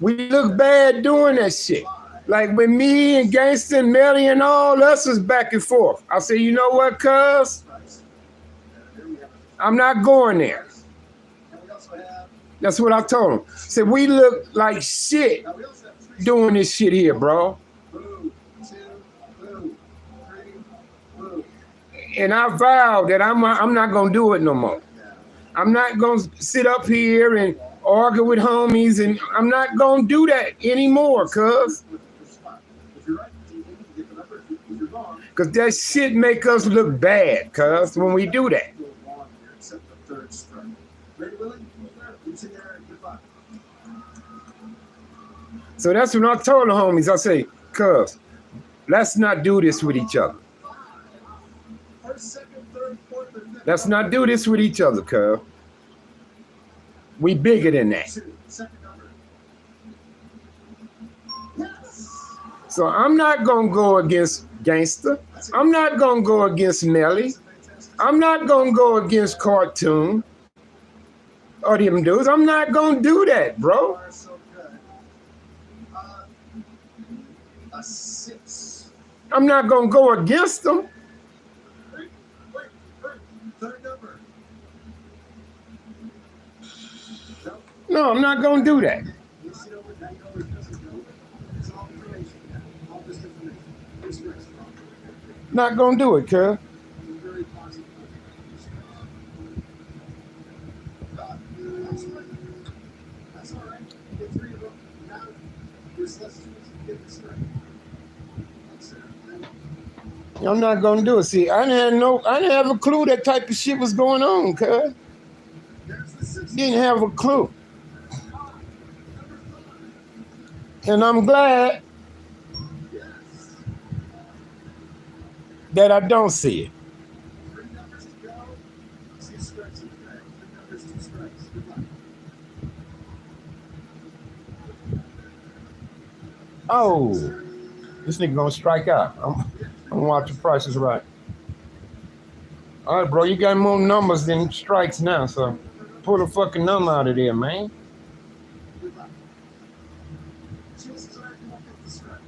We look bad doing that shit. Like when me and Gangsta and Melly and all us was back and forth. I said, you know what, cuz? I'm not going there. That's what I told him. I said, we look like shit doing this shit here, bro. And I vowed that I'm not going to do it no more. I'm not going to sit up here and argue with homies, and I'm not going to do that anymore, cuz. Because that shit make us look bad, cuz, when we do that. So that's when I told the homies, I say, cuz, let's not do this with each other. Let's not do this with each other, cuz. We bigger than that. So I'm not going to go against Gangsta. I'm not going to go against Melly. I'm not going to go against Cartoon or them dudes. I'm not going to do that, bro. I'm not going to go against them. No, I'm not going to do that. Not going to do it, cuz. Get this straight. I'm not gonna do it. See, I didn't have a clue that type of shit was going on, cuz. There's the six. Didn't have a clue. And I'm glad Yes. that I don't see it. 3 numbers to go. 2 strikes in the bag. 3 numbers, 2 strikes. Good luck. Oh, this nigga gonna strike out. I'm watching Price is Right. All right, bro, you got more numbers than strikes now, so pull the fucking number out of there, man. Good luck. Chances are you won't get the strike.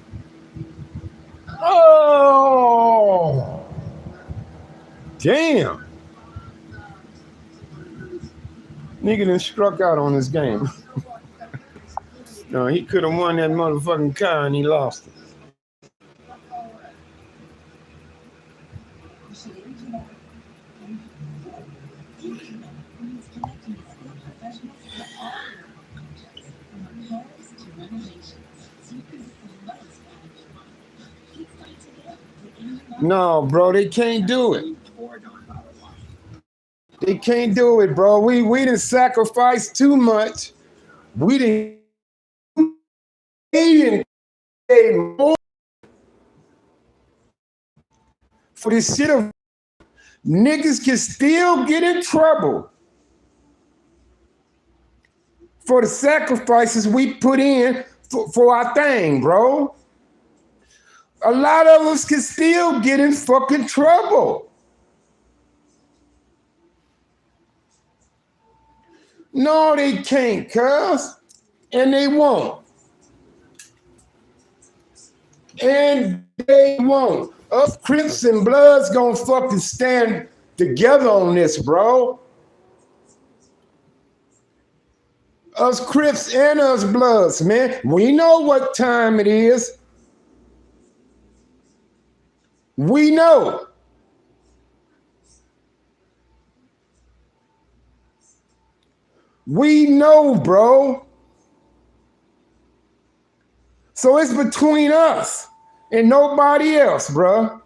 Oh, damn. Nigga done struck out on this game. No, he could have won that motherfucking car and he lost it. No, bro, they can't do it. They can't do it, bro. We didn't sacrifice too much. We didn't pay more for this shit of niggas can still get in trouble for the sacrifices we put in for our thing, bro. A lot of us can still get in fucking trouble. No, they can't, cuz. And they won't. And they won't. Us Crips and Bloods gonna fucking stand together on this, bro. Us Crips and us Bloods, man. We know what time it is. We know. We know, bro. So it's between us and nobody else, bro.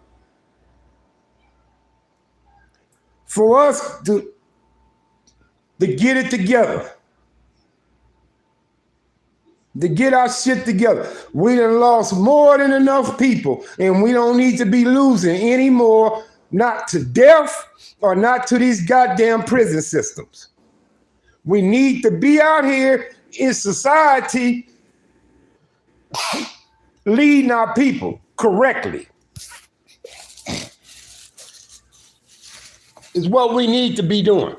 For us to get it together. To get our shit together. We done lost more than enough people, and we don't need to be losing anymore, not to death or not to these goddamn prison systems. We need to be out here in society leading our people correctly. Is what we need to be doing.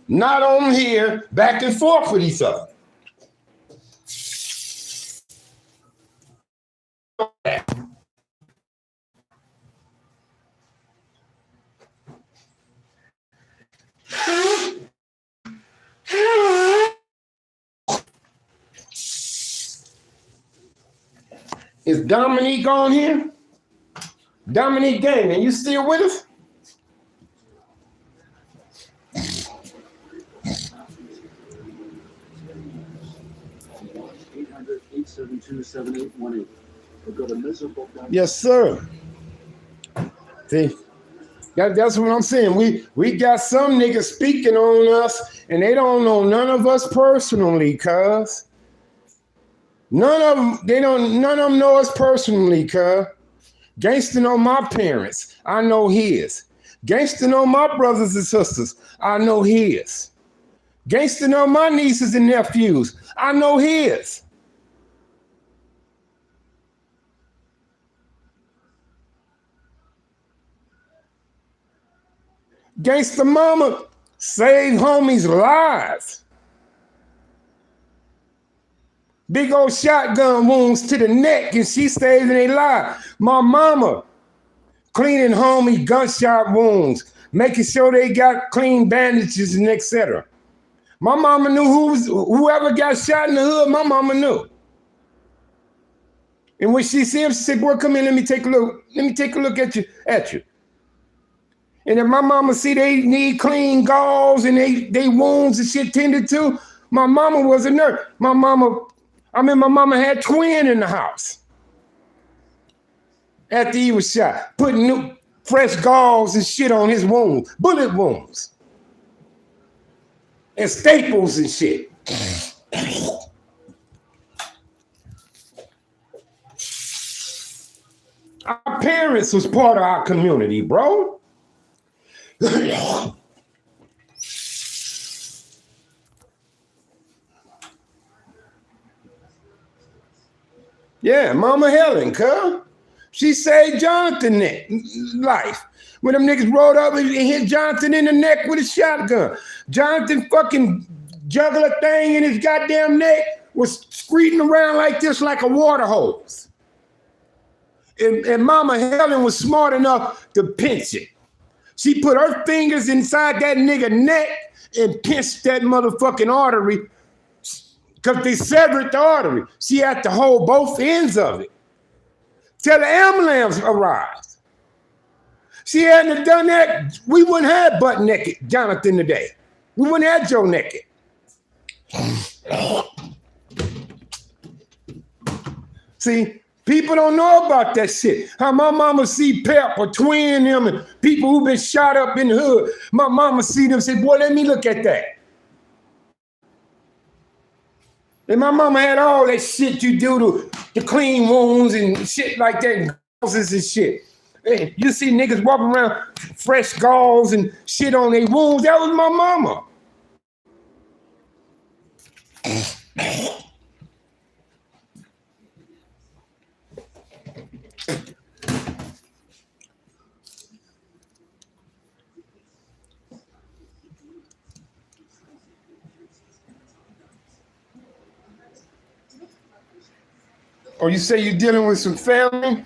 Not on here back and forth with each other. Is Dominique on here? Dominique Gang, are you still with us? Yes, sir. See, that's what I'm saying. We got some niggas speaking on us, and they don't know none of us personally, cuz. None of them know us personally, cuz. Gangsta know my parents. I know his. Gangsta know my brothers and sisters. I know his. Gangsta know my nieces and nephews. I know his. Gangsta mama saved homies' lives. Big old shotgun wounds to the neck, and she saved their life. My mama cleaning homie gunshot wounds, making sure they got clean bandages and etc. My mama knew whoever got shot in the hood. My mama knew. And when she see him, she said, "Boy, come in. Let me take a look. Let me take a look at you." And if my mama see they need clean gauze and they wounds and shit tended to, my mama was a nurse. My mama had twin in the house. After he was shot, putting new fresh gauze and shit on his wounds, bullet wounds. And staples and shit. Our parents was part of our community, bro. Yeah, Mama Helen, cuz. She saved Jonathan life. When them niggas rolled up and hit Jonathan in the neck with a shotgun. Jonathan fucking juggled a thing in his goddamn neck, was screeching around like this like a water hose. And Mama Helen was smart enough to pinch it. She put her fingers inside that nigga neck and pinched that motherfucking artery because they severed the artery. She had to hold both ends of it till the ambulance arrived. She hadn't done that, we wouldn't have butt naked Jonathan today. We wouldn't have Joe naked. See, people don't know about that shit. How my mama see Pep or Twin them and people who've been shot up in the hood. My mama see them say, boy, let me look at that. And my mama had all that shit you do to clean wounds and shit like that, and gauzes and shit. Hey, you see niggas walking around fresh gauze and shit on their wounds. That was my mama. Or you say you're dealing with some family?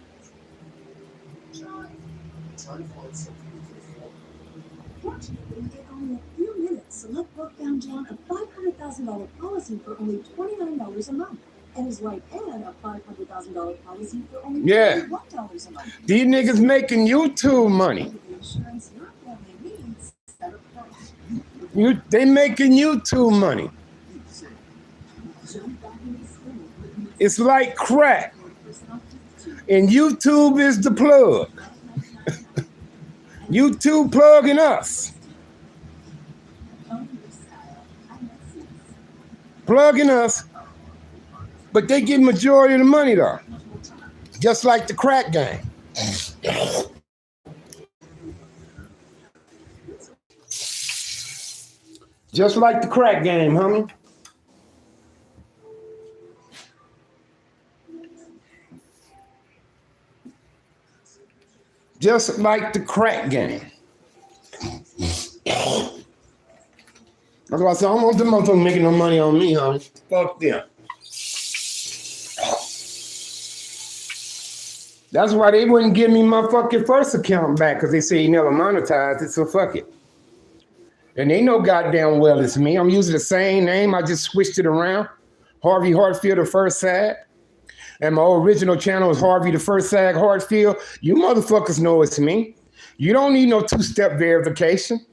Fortunately, it only a few minutes, so Select broke down John a $500,000 policy for only $29 a month, and his wife Ann a $500,000 policy for only $21 a month. These niggas making YouTube money. The insurance your family needs at a price. They making YouTube money. Jump back in the school. It's like crack. And YouTube is the plug. YouTube plugging us. Plugging us. But they get majority of the money though. Just like the crack game. Just like the crack game, homie. Just like the crack game. That's why I said, I don't want them motherfuckers making no money on me, homie. Fuck them. That's why they wouldn't give me my fucking first account back, because they say he never monetized it, so fuck it. And they know goddamn well it's me. I'm using the same name. I just switched it around. Harvey Hartfield, the first SAG. And my original channel is Harvey, the first SAG Hartfield. You motherfuckers know it's me. You don't need no two-step verification.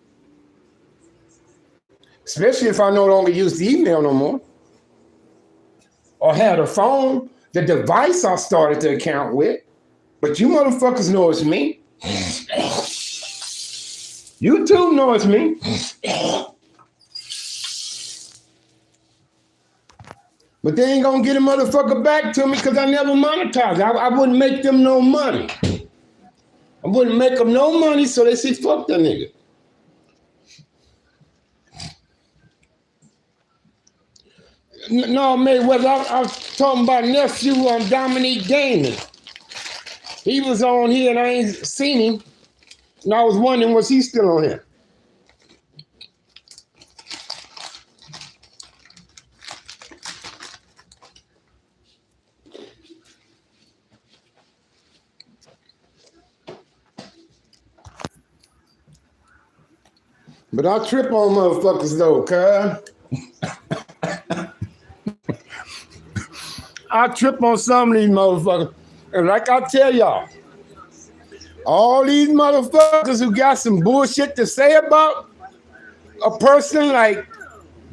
Especially if I no longer use the email no more. Or have the phone, the device I started the account with. But you motherfuckers know it's me. You too know it's me. But they ain't gonna get a motherfucker back to me because I never monetized. I wouldn't make them no money. I wouldn't make them no money, so they say, fuck that nigga. No, Mayweather, I was talking about nephew on Dominique Gaming. He was on here and I ain't seen him. And I was wondering, was he still on here? But I trip on motherfuckers though, cuz. I trip on some of these motherfuckers. And like I tell y'all, All these motherfuckers who got some bullshit to say about a person like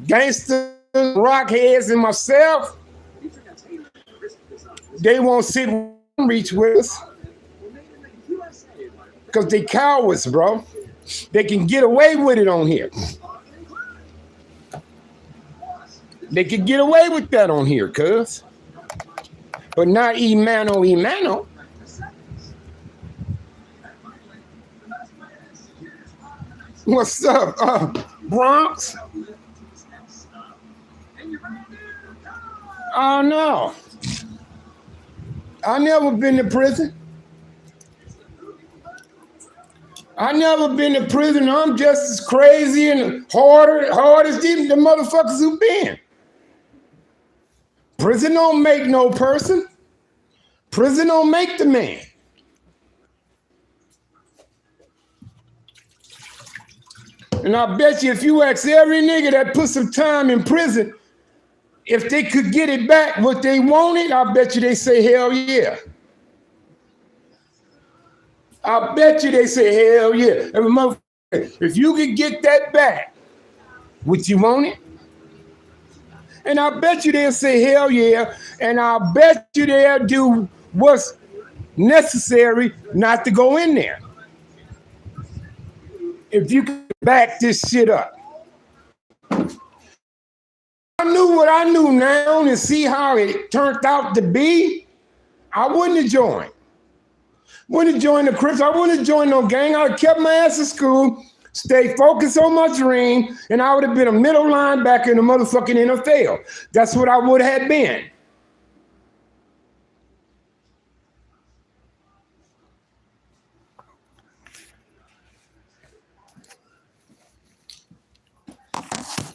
gangsters, rockheads, and myself, they won't sit and reach with us because they cowards, bro. They can get away with it on here. They can get away with that on here, cuz. But not Emano. What's up, Bronx? Oh, no. I never been to prison. I never been to prison. I'm just as crazy and hard as the motherfuckers who been. Prison don't make no person. Prison don't make the man. And I bet you if you ask every nigga that put some time in prison, if they could get it back what they wanted, I bet you they say hell yeah. I bet you they say hell yeah. If you could get that back, would you want it? And I bet you they'll say hell yeah. And I bet you they'll do what's necessary not to go in there. If you could back this shit up. I knew what I knew now and see how it turned out to be, I wouldn't have joined. Wouldn't have joined the Crips. I wouldn't have joined no gang. I would have kept my ass in school, stayed focused on my dream, and I would have been a middle linebacker in the motherfucking NFL. That's what I would have been.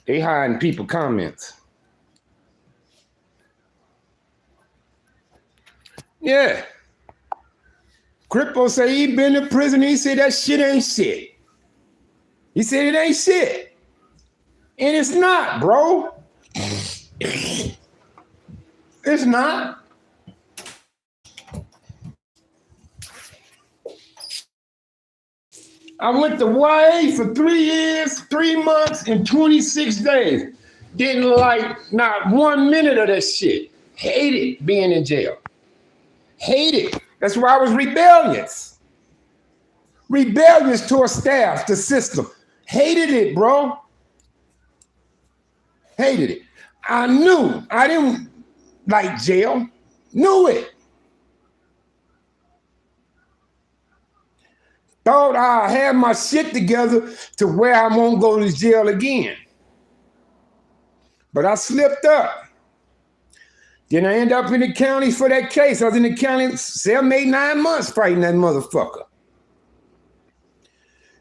They hiding people comments. Yeah. Crippo say he been to prison. He said that shit ain't shit. He said it ain't shit. And it's not, bro. It's not. I went to YA for 3 years, 3 months, and 26 days. Didn't like not 1 minute of that shit. Hated being in jail. Hated. That's why I was rebellious. Rebellious towards staff, the system. Hated it, bro. Hated it. I knew. I didn't like jail. Knew it. Thought I had my shit together to where I won't go to jail again. But I slipped up. Then I ended up in the county for that case. I was in the county 7, 8, 9 months fighting that motherfucker.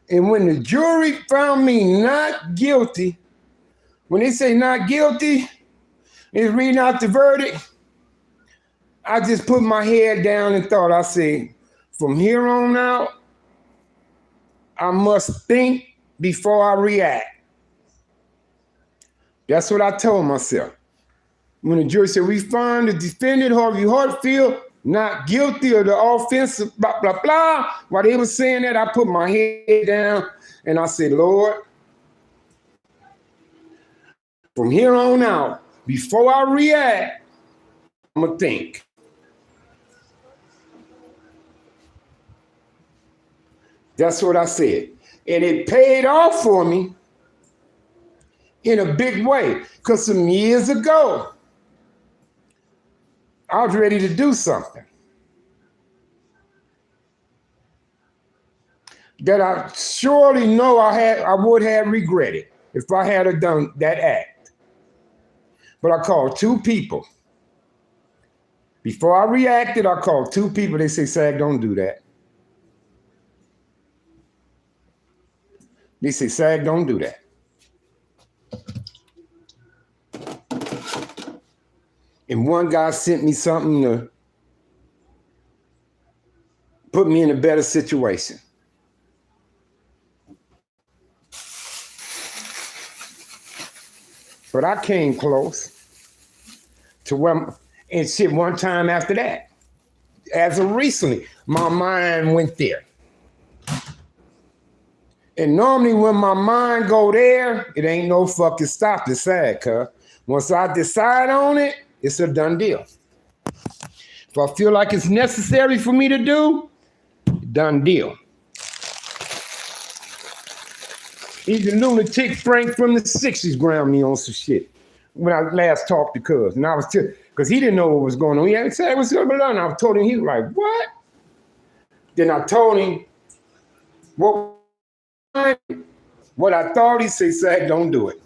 And when the jury found me not guilty, when they say not guilty, it's reading out the verdict, I just put my head down and thought, I said, from here on out, I must think before I react. That's what I told myself. When the jury said, we find the defendant, Harvey Hartfield, not guilty of the offense, blah, blah, blah. While they were saying that, I put my head down and I said, Lord, from here on out, before I react, I'm going to think. That's what I said. And it paid off for me in a big way. Because some years ago, I was ready to do something that I surely know I would have regretted if I had done that act. But I called 2 people. Before I reacted, I called 2 people. They say, Sag, don't do that. They say, Sag, don't do that. And one guy sent me something to put me in a better situation. But I came close to where, and shit, one time after that, as of recently, my mind went there. And normally when my mind go there, it ain't no fucking stopping sad, cuz. Once I decide on it, it's a done deal. If I feel like it's necessary for me to do, done deal. Even lunatic Frank from the 60s ground me on some shit when I last talked to cuz. And I was because he didn't know what was going on. He hadn't said what's going on. I told him, he was like, what? Then I told him what I thought. He said, Sag, don't do it.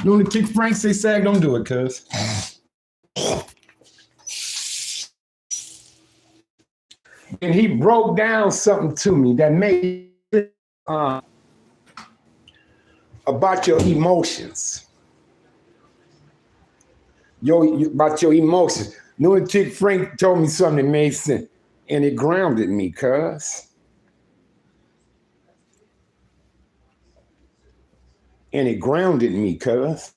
Lunatic Frank say, Sag, don't do it, cuz. And he broke down something to me that made about your emotions. About your emotions. Lunatic Frank told me something that made sense, and it grounded me, cuz. And it grounded me, cuz.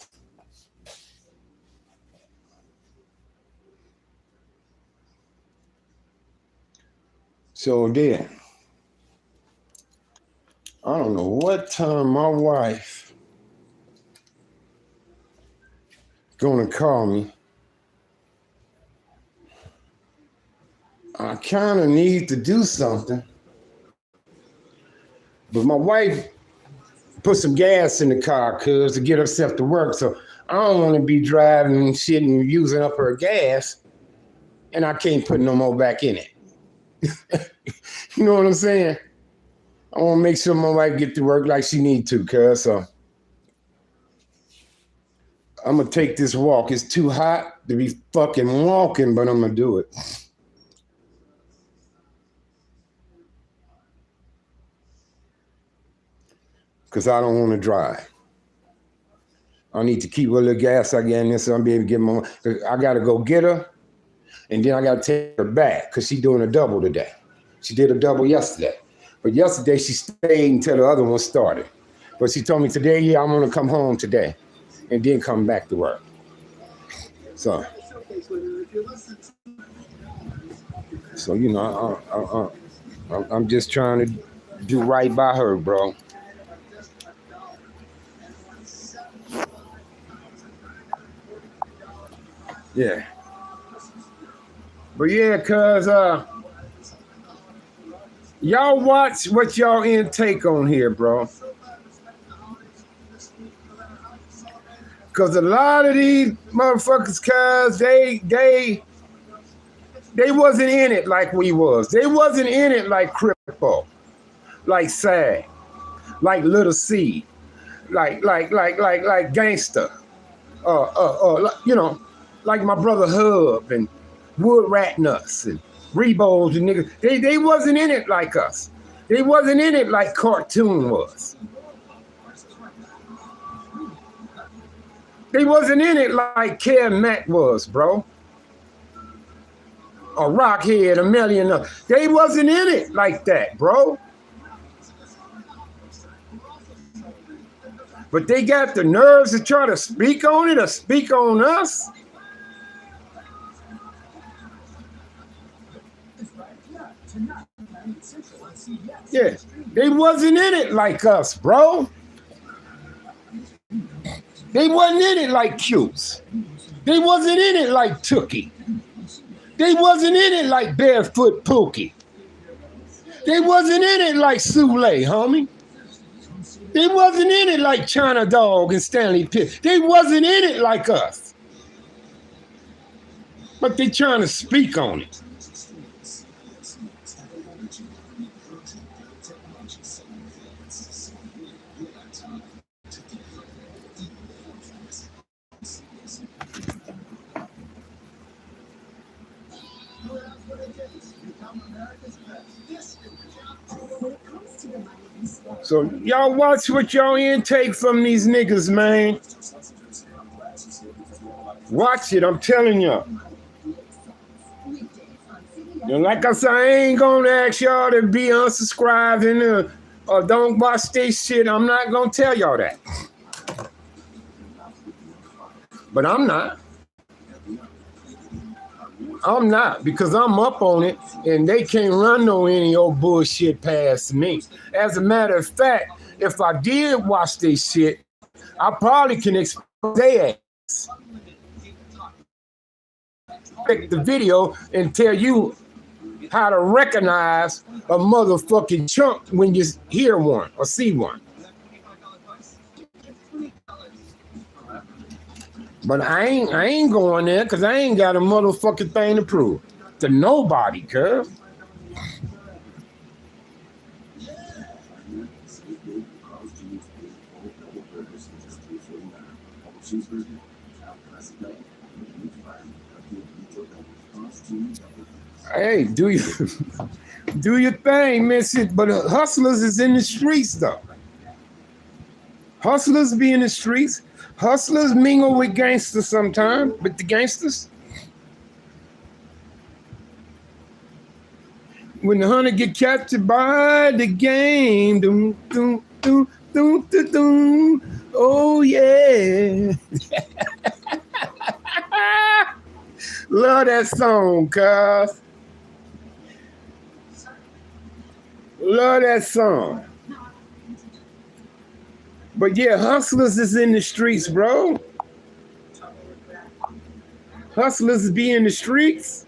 So then, I don't know what time my wife gonna call me. I kind of need to do something, but my wife put some gas in the car, cuz, to get herself to work. So I don't want to be driving and shit and using up her gas, and I can't put no more back in it. You know what I'm saying? I want to make sure my wife get to work like she need to, cuz. So I'm gonna take this walk. It's too hot to be fucking walking, but I'm gonna do it. Because I don't want to drive. I need to keep a little gas I get in this so I'll be able to get more. I got to go get her, and then I got to take her back because she's doing a double today. She did a double yesterday. But yesterday she stayed until the other one started. But she told me today, yeah, I'm going to come home today and then come back to work. So you know, I'm just trying to do right by her, bro. Yeah. But yeah, cuz y'all watch what y'all intake on here, bro. Cause a lot of these motherfuckers, cuz they wasn't in it like we was. They wasn't in it like Crypto, like Sag, like Little C, like Gangsta. You know, like my brother Hub and Wood Rat Nuts and Rebos and niggas. They wasn't in it like us. They wasn't in it like Cartoon was. They wasn't in it like Kev Mack was, bro. Or Rockhead, a million others. They wasn't in it like that, bro. But they got the nerves to try to speak on it or speak on us. Yeah, they wasn't in it like us, bro. They wasn't in it like Cutes. They wasn't in it like Tookie. They wasn't in it like Barefoot Pookie. They wasn't in it like Soule, homie. They wasn't in it like China Dog and Stanley Pitt. They wasn't in it like us. But they trying to speak on it. So y'all watch what y'all intake from these niggas, man. Watch it, I'm telling y'all. And like I said, I ain't gonna ask y'all to be unsubscribing or don't watch this shit. I'm not gonna tell y'all that. But I'm not. I'm not, because I'm up on it and they can't run no any old bullshit past me. As a matter of fact, if I did watch this shit, I probably can expose their ass. Pick the video and tell you how to recognize a motherfucking chunk when you hear one or see one. But I ain't going there because I ain't got a motherfucking thing to prove to nobody, cuz. Hey, do your thing, man. Shit, but hustlers is in the streets though. Hustlers be in the streets. Hustlers mingle with gangsters sometimes, but the gangsters, when the hunter get captured by the game, doom, doom, doom, doom, doom, doom. Oh yeah. Love that song, cuz. Love that song. But yeah, hustlers is in the streets, bro. Hustlers be in the streets.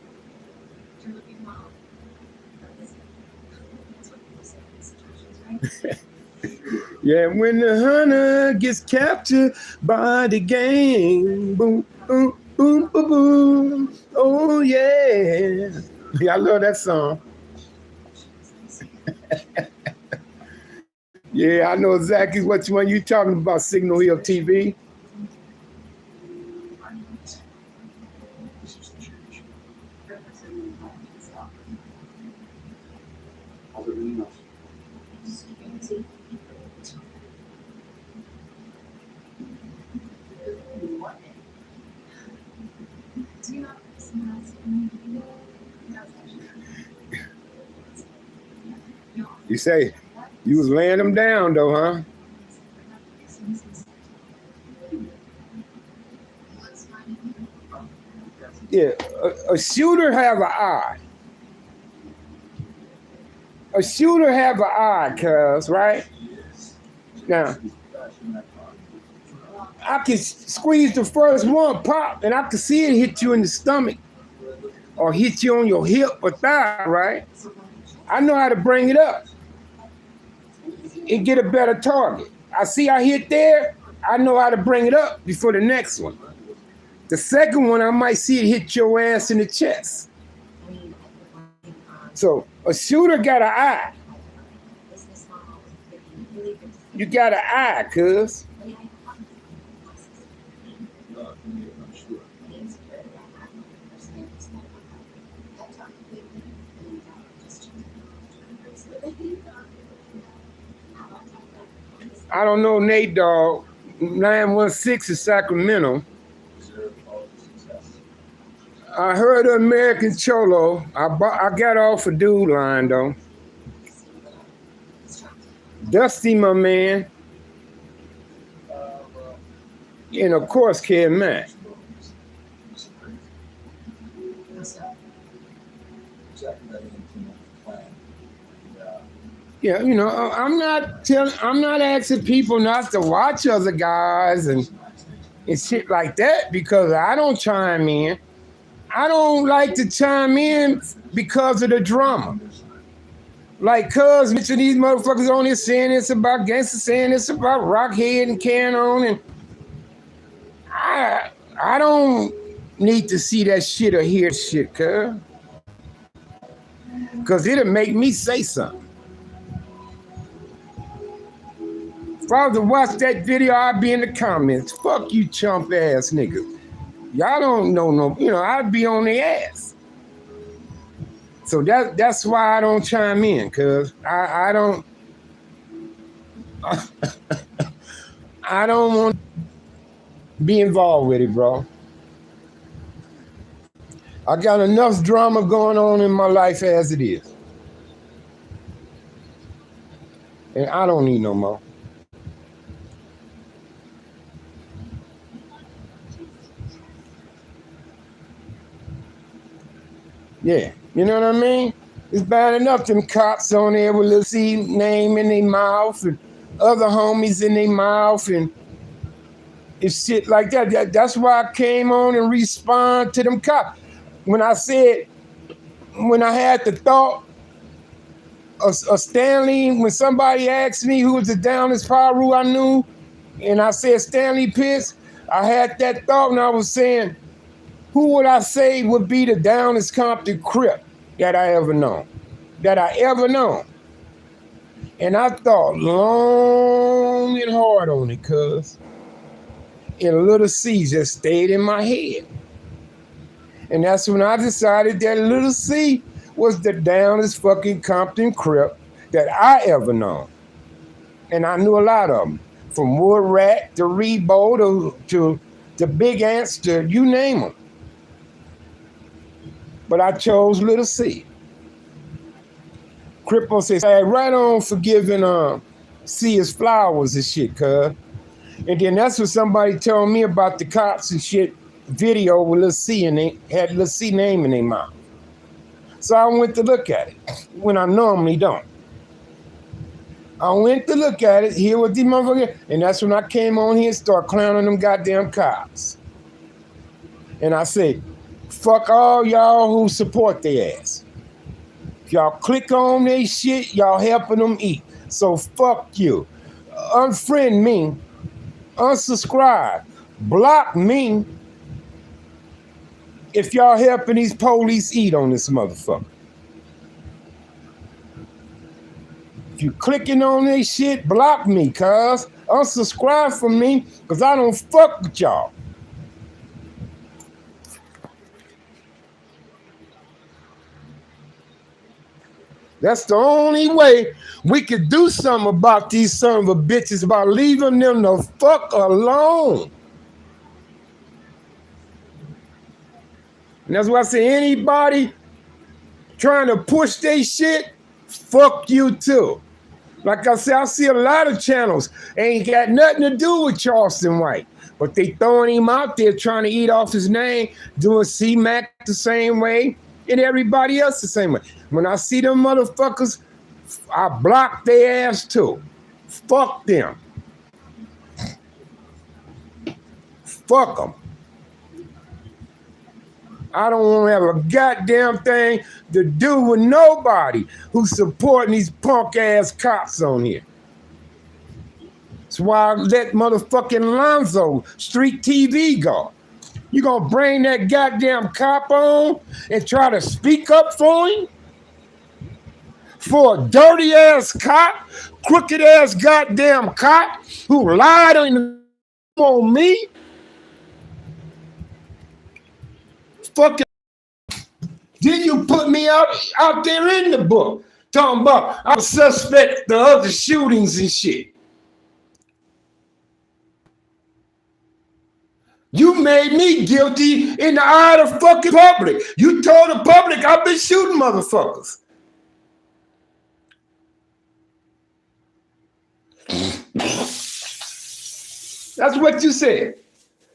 Yeah, when the hunter gets captured by the gang, boom, boom, boom, boom, boom. Oh yeah. Yeah, I love that song. Yeah, I know exactly what one you talking about, Signal Hill TV. You say you was laying them down though, huh? Yeah, a shooter have an eye. A shooter have an eye, cuz, right? Now, I can squeeze the first one, pop, and I can see it hit you in the stomach or hit you on your hip or thigh, right? I know how to bring it up and get a better target. I see I hit there, I know how to bring it up before the next one. The second one, I might see it hit your ass in the chest. So a shooter got an eye. You got an eye, cuz. I don't know, Nate Dogg, 916 in Sacramento. I heard of American Cholo. I got off a dude line though. Dusty, my man. And of course, Kid Mac. Yeah, you know, I'm not asking people not to watch other guys and shit like that because I don't chime in. I don't like to chime in because of the drama. Like cuz mention these motherfuckers on here saying this about gangsters, saying this about Rockhead and carrying on, and I don't need to see that shit or hear shit, cuz. Cause it'll make me say something. If I was to watch that video, I'd be in the comments. Fuck you chump ass niggas. Y'all don't know no, you know, I'd be on their ass. So that's why I don't chime in, cuz I don't I don't want to be involved with it, bro. I got enough drama going on in my life as it is. And I don't need no more. Yeah, you know what I mean? It's bad enough them cops on there with Lil C name in their mouth and other homies in their mouth and shit like that. That's why I came on and respond to them cops. When I had the thought of Stanley, when somebody asked me who was the downest Paru I knew, and I said Stanley Pitts, I had that thought and I was saying, who would I say would be the downest Compton Crip that I ever known? And I thought long and hard on it, cuz. And Little C just stayed in my head. And that's when I decided that Little C was the downest fucking Compton Crip that I ever known. And I knew a lot of them. From Wood Rat to Rebo to Big Ants to you name them. But I chose Little C. Crippo says, hey, right on for giving C his flowers and shit, cuz. And then that's what somebody told me about the cops and shit video with Lil C and they had Lil C name in their mouth. So I went to look at it when I normally don't. I went to look at it, hear what these motherfuckers, and that's when I came on here and started clowning them goddamn cops. And I said, fuck all y'all who support their ass. If y'all click on their shit, y'all helping them eat. So fuck you. Unfriend me. Unsubscribe. Block me if y'all helping these police eat on this motherfucker. If you clicking on their shit, block me, cuz. Unsubscribe from me, because I don't fuck with y'all. That's the only way we could do something about these son of a bitches, about leaving them the fuck alone. And that's why I say anybody trying to push their shit, fuck you too. Like I said, I see a lot of channels ain't got nothing to do with Charleston White, but they throwing him out there trying to eat off his name, doing C-Mac the same way, and everybody else the same way. When I see them motherfuckers, I block their ass too. Fuck them. Fuck them. I don't want to have a goddamn thing to do with nobody who's supporting these punk ass cops on here. That's why I let motherfucking Lonzo Street TV go. You gonna bring that goddamn cop on and try to speak up for him? For a dirty ass cop, crooked ass goddamn cop who lied on me? Fucking, then you put me out there in the book talking about I suspect the other shootings and shit. You made me guilty in the eye of the fucking public. You told the public I've been shooting motherfuckers. That's what you said.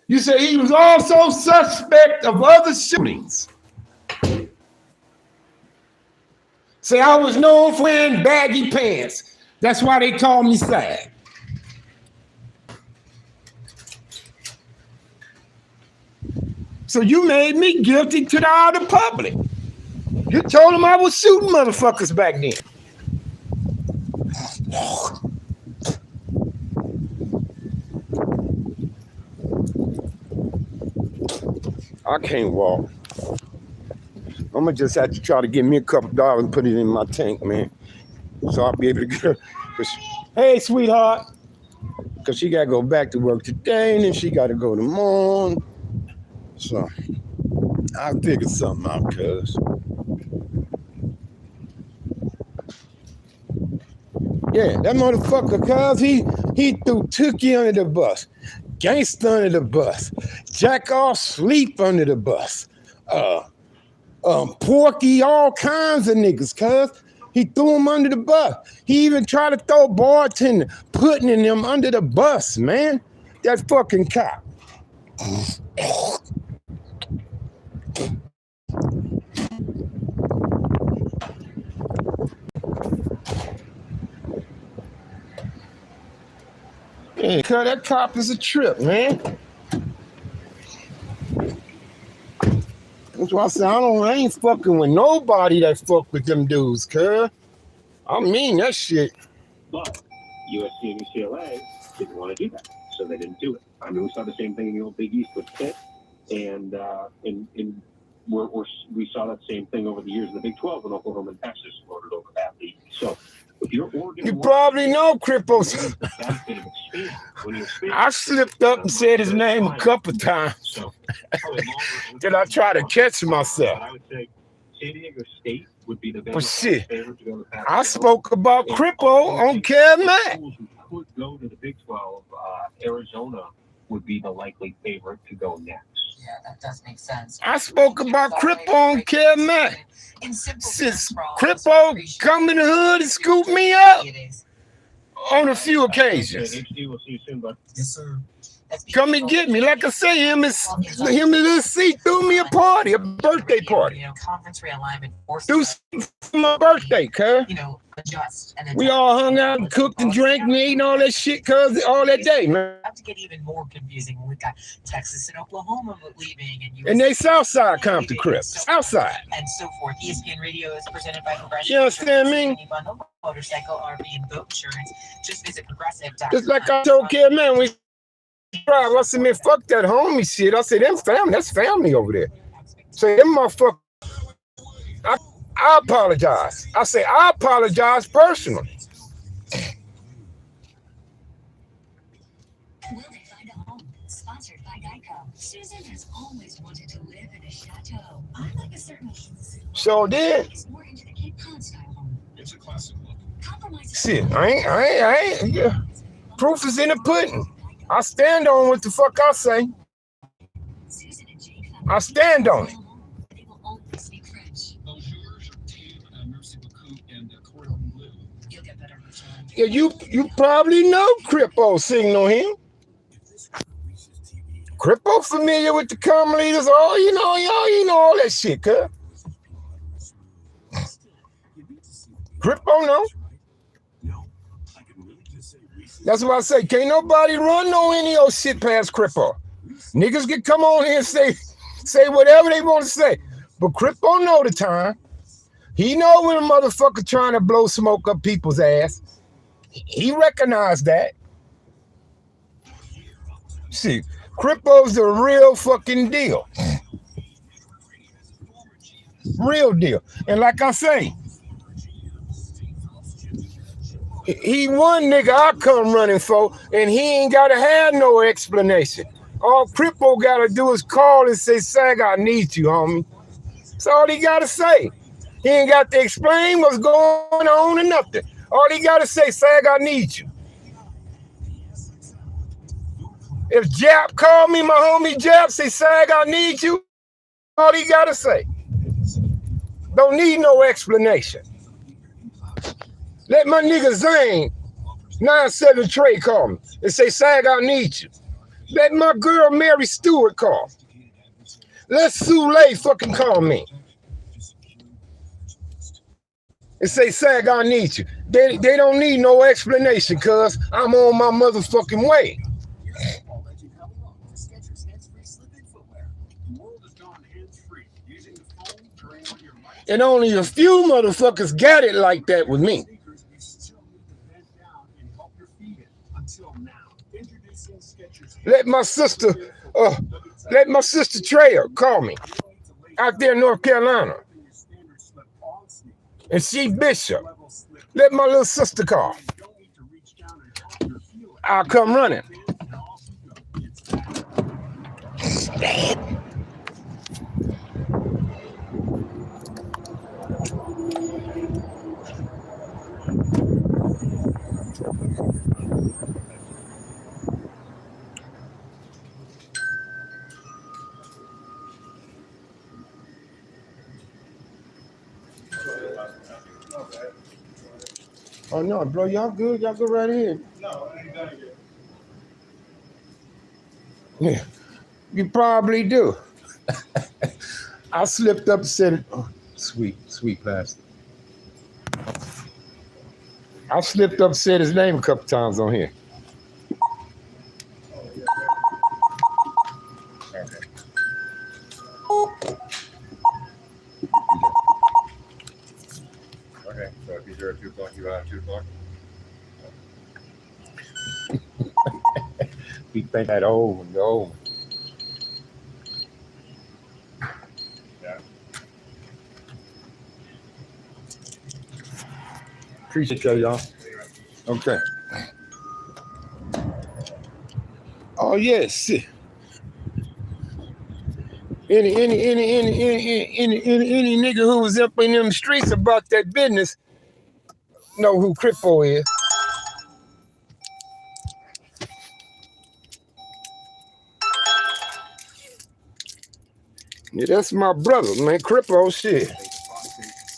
You said he was also suspect of other shootings. Say I was known for wearing baggy pants. That's why they call me Sad. So you made me guilty to the eye of the public. You told them I was shooting motherfuckers back then. I can't walk. I'm gonna just have to try to get me a couple dollars and put it in my tank, man. So I'll be able to get her. Hey, sweetheart. Because she gotta go back to work today and then she gotta go tomorrow. So I'll figure something out, cuz. Yeah, that motherfucker, cuz he threw Tookie under the bus, Gangsta under the bus, Jack off Sleep under the bus, Porky, all kinds of niggas, cuz. He threw them under the bus. He even tried to throw bartender, putting them under the bus, man. That fucking cop. Hey, cuz that cop is a trip, man. That's why I said I ain't fucking with nobody that fuck with them dudes, cuz. I mean that shit. But USC and UCLA didn't want to do that, so they didn't do it. I mean, we saw the same thing in the old Big East with Pitt, and we saw that same thing over the years in the Big 12 when Oklahoma and Texas voted over that league. So if you're Oregon, You probably know Crippos. I slipped up and said his name a couple times. So Till I try to catch myself. I would say San Diego State would be the But best shit, favorite to go to the Pac-12. I spoke about Crippo on Kev Mack. Schools who could go to the Big 12, Arizona would be the likely favorite to go next. Yeah, that does make sense. I spoke about Crippo on Kev Mack. Since Crippo come in the hood and scoop me up on a few occasions. HD, we'll see you soon, bud. Yes, sir. Come and get me. Like I say, him and Lil C threw me a party, a birthday party. Conference realignment Threw for my birthday, cuz. Adjust. And We all hung out and cooked and drank and ate and all that shit, cuz, all that day, man. About to get even more confusing when we've got Texas and Oklahoma leaving, And they Southside Compton Crips. Southside. and so forth. ESPN Radio is presented by Progressive. You understand me? Insurance. Bundle, motorcycle, RV, and boat insurance. Just visit Progressive.com. Just like I told Kid Man, we drive. I said, man, fuck that homie shit. I said, them family, that's family over there. So them motherfuckers, I apologize. I say, I apologize personally. Will they find a home? Sponsored by Geico. Susan has always wanted to live in a chateau. I like a certain So then, It's more into the Cape Cod style home. It's a classic look. Compromises. shit, I ain't, yeah. Proof is in the pudding. I stand on what the fuck I say. Susan and Jake I stand on it. They will always speak French. Bonjour, je t'aime, merci beaucoup, and cordon bleu. You'll get better return. Yeah, you probably know Crippo singing on him. Crippo familiar with the common leaders. Oh, you know all that shit, cuz. Crippo know. That's why I say, can't nobody run no any old shit past Crippo. Niggas can come on here and say whatever they want to say. But Crippo know the time. He know when a motherfucker trying to blow smoke up people's ass. He recognized that. See, Crippo's the real fucking deal. Real deal. And like I say, he one nigga I come running for, and he ain't gotta have no explanation. All Crippo gotta do is call and say, Sag, I need you, homie. That's all he gotta say. He ain't got to explain what's going on or nothing. All he gotta say, Sag, I need you. If Jap call me, my homie Jap, say, Sag, I need you, all he gotta say. Don't need no explanation. Let my nigga Zane, 97 Trey, call me and say, Sag, I need you. Let my girl Mary Stewart call. Let Souley fucking call me and say, Sag, I need you. They don't need no explanation, cuz I'm on my motherfucking way. And only a few motherfuckers got it like that with me. Let my sister Treya call me out there in North Carolina. And she Bishop. Let my little sister call. I'll come running. Oh no, bro, y'all good? Y'all go right ahead. No, I ain't done it yet. Yeah, you probably do. I slipped up and said it. Oh, sweet plastic. I slipped up and said his name a couple times on here. be there at 2 o'clock. You out at 2 o'clock? We think that old one, the old one. Yeah. Appreciate y'all. Okay. Oh yes. Any nigga who was up in them streets about that business know who Crippo is. Yeah, that's my brother, man. Crippo, shit.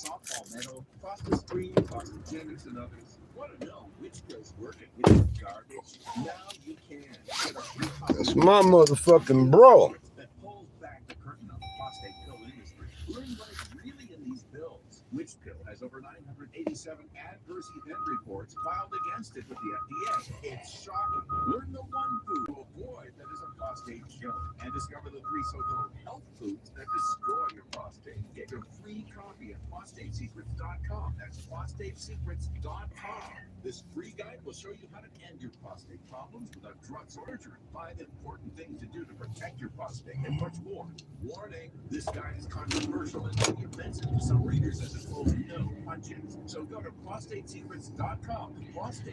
Softball medal, Foster's Green, Foster Jennings, and others. Want to know which pills work and which is garbage? Now you can. Get a free copy That's my motherfucking bro. that pulls back the curtain on the prostate pill industry. Learn what is really in these pills. Which pill has over 987 adverse event reports filed against it with the FDA? It's shocking. Learn the one food to avoid that is a prostate killer, and discover the 3 so-called health foods that destroy your prostate. Get your free copy at prostatesecrets.com. That's prostatesecrets.com. This free guide will show you how to end your prostate problems without drugs or surgery. 5 important things to do to protect your prostate, and much more. Warning, this guide is controversial and may be offensive to some readers as it holds no punches. So go to prostatesecrets.com.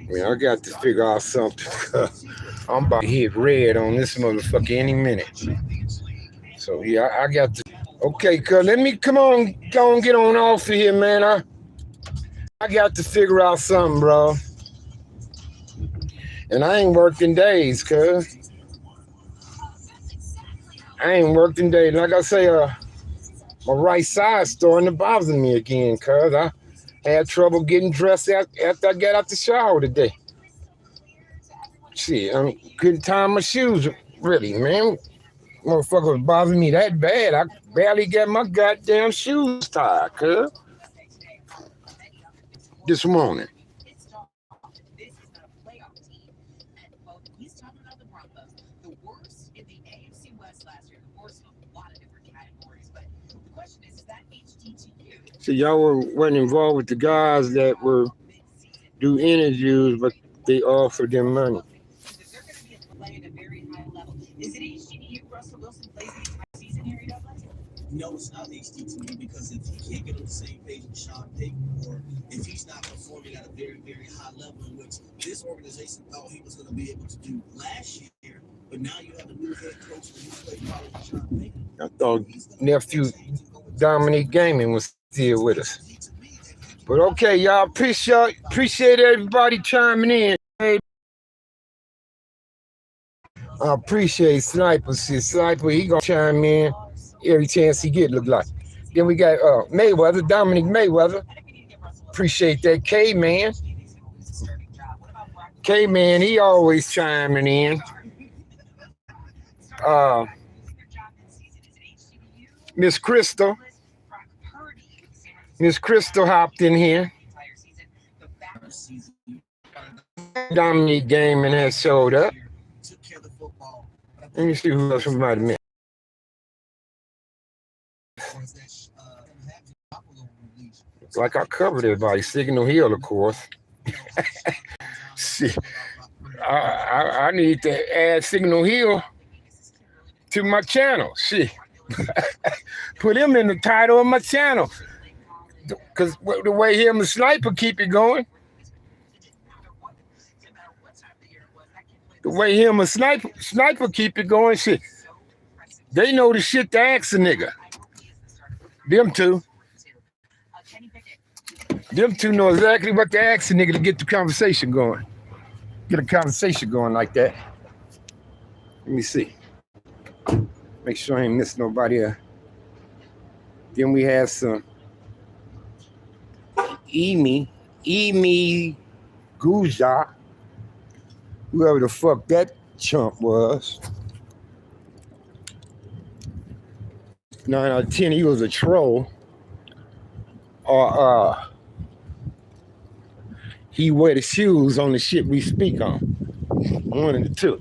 Man, I got to figure out something. I'm about to hit red on this motherfucker any minute. So yeah, I got to. Okay, cuz let me go on, get on off of here, man. I got to figure out something, bro. And I ain't working days, cuz. I ain't working days. Like I say, my right side starting to bother me again, cuz I had trouble getting dressed after I got out the shower today. Shit, I mean, couldn't tie my shoes, really, man. Motherfucker was bothering me that bad. I barely got my goddamn shoes tied, cuz. This morning. So y'all weren't involved with the guys that were do interviews, but they offered them money. Is it HGTV Russell Wilson plays the season here, Douglas? No, it's not HGTV because if he can't get on the same page with Sean Payton, or if he's not performing at a very, very high level, in which this organization thought he was going to be able to do last year, but now you have a new head coach who plays probably with Sean Payton. I thought nephew Dominic Gaming was still with us. But okay, y'all, appreciate everybody chiming in. Hey, I appreciate Sniper. See, Sniper, he gonna chime in every chance he get, look like. Then we got Mayweather, Dominic Mayweather. Appreciate that. K-Man. K-Man, he always chiming in. Miss Crystal. Miss Crystal hopped in here. Dominic Gaming has showed up. Let me see who else we might have met. Like I covered everybody. Signal Hill, of course. See, I need to add Signal Hill to my channel. See, put him in the title of my channel. Because the way him and Sniper keep it going. The way him and Sniper keep it going, shit. They know the shit to ask a nigga. Them two. Them two know exactly what to ask a nigga to get the conversation going. Get a conversation going like that. Let me see. Make sure I ain't miss nobody. Then we have some Emi Guja, whoever the fuck that chump was. 9 out of 10, he was a troll. Or he wear the shoes on the shit we speak on. One of the two.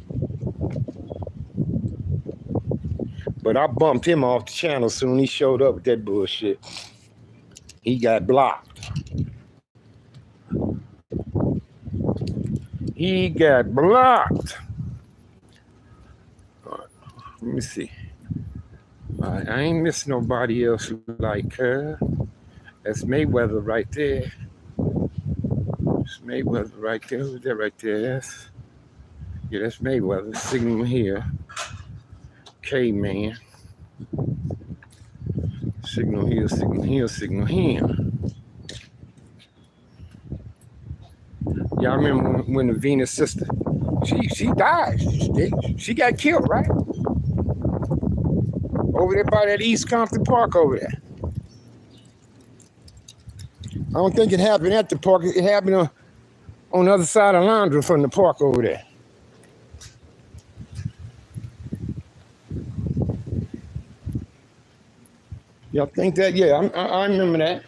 But I bumped him off the channel soon he showed up with that bullshit. He got blocked. He got blocked. All right, let me see. All right, I ain't missing nobody else like her. That's Mayweather right there. That's Mayweather right there. Who's that right there? That's Mayweather. Signal here. K-Man. Signal here, signal here, signal here. Y'all remember when the Venus sister, she died. She got killed, right? Over there by that East Compton Park over there. I don't think it happened at the park. It happened on the other side of Londra from the park over there. Y'all think that? Yeah, I remember that.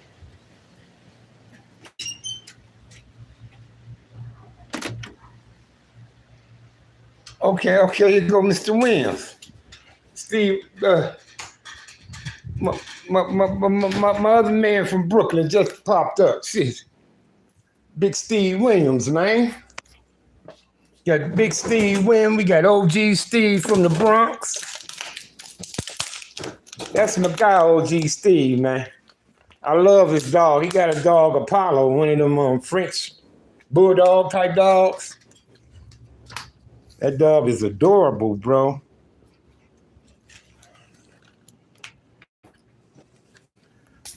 Okay, here go Mr. Williams. Steve, my other man from Brooklyn just popped up. Shit. Big Steve Williams, man. Got Big Steve Williams. We got OG Steve from the Bronx. That's my guy, OG Steve, man. I love his dog. He got a dog, Apollo, one of them French bulldog type dogs. That dog is adorable, bro.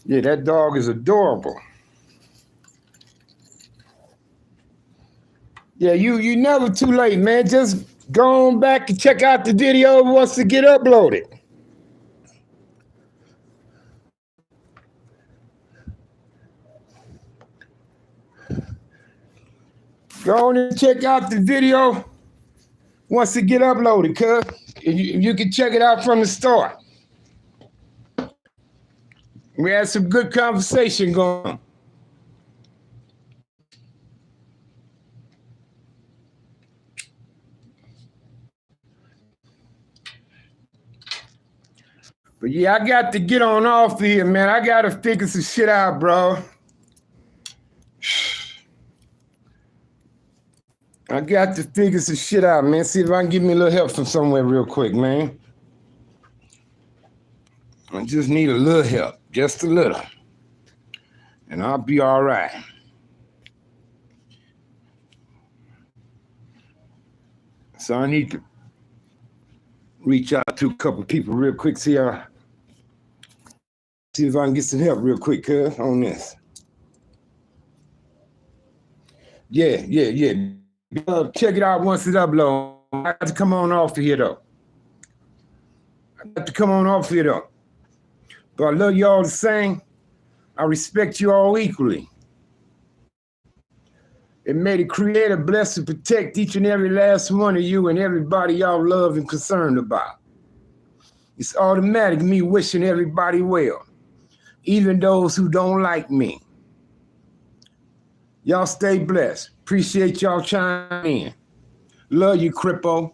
Yeah, that dog is adorable. Yeah, you never too late, man. Just go on back and check out the video once it get uploaded. Go on and check out the video once it get uploaded, cuz. You can check it out from the start. We had some good conversation going on. But yeah, I got to get on off here, man. I got to figure some shit out, bro. I got to figure some shit out, man. See if I can get me a little help from somewhere real quick, man. I just need a little help, just a little. And I'll be all right. So I need to reach out to a couple of people real quick, see if I can get some help real quick, cuz, on this. Yeah. Check it out once it's uploaded. I got to come on off of here, though. But I love y'all the same. I respect you all equally. And may the Creator bless and protect each and every last one of you and everybody y'all love and concerned about. It's automatic me wishing everybody well, even those who don't like me. Y'all stay blessed. Appreciate y'all chiming in. Love you, Crippo.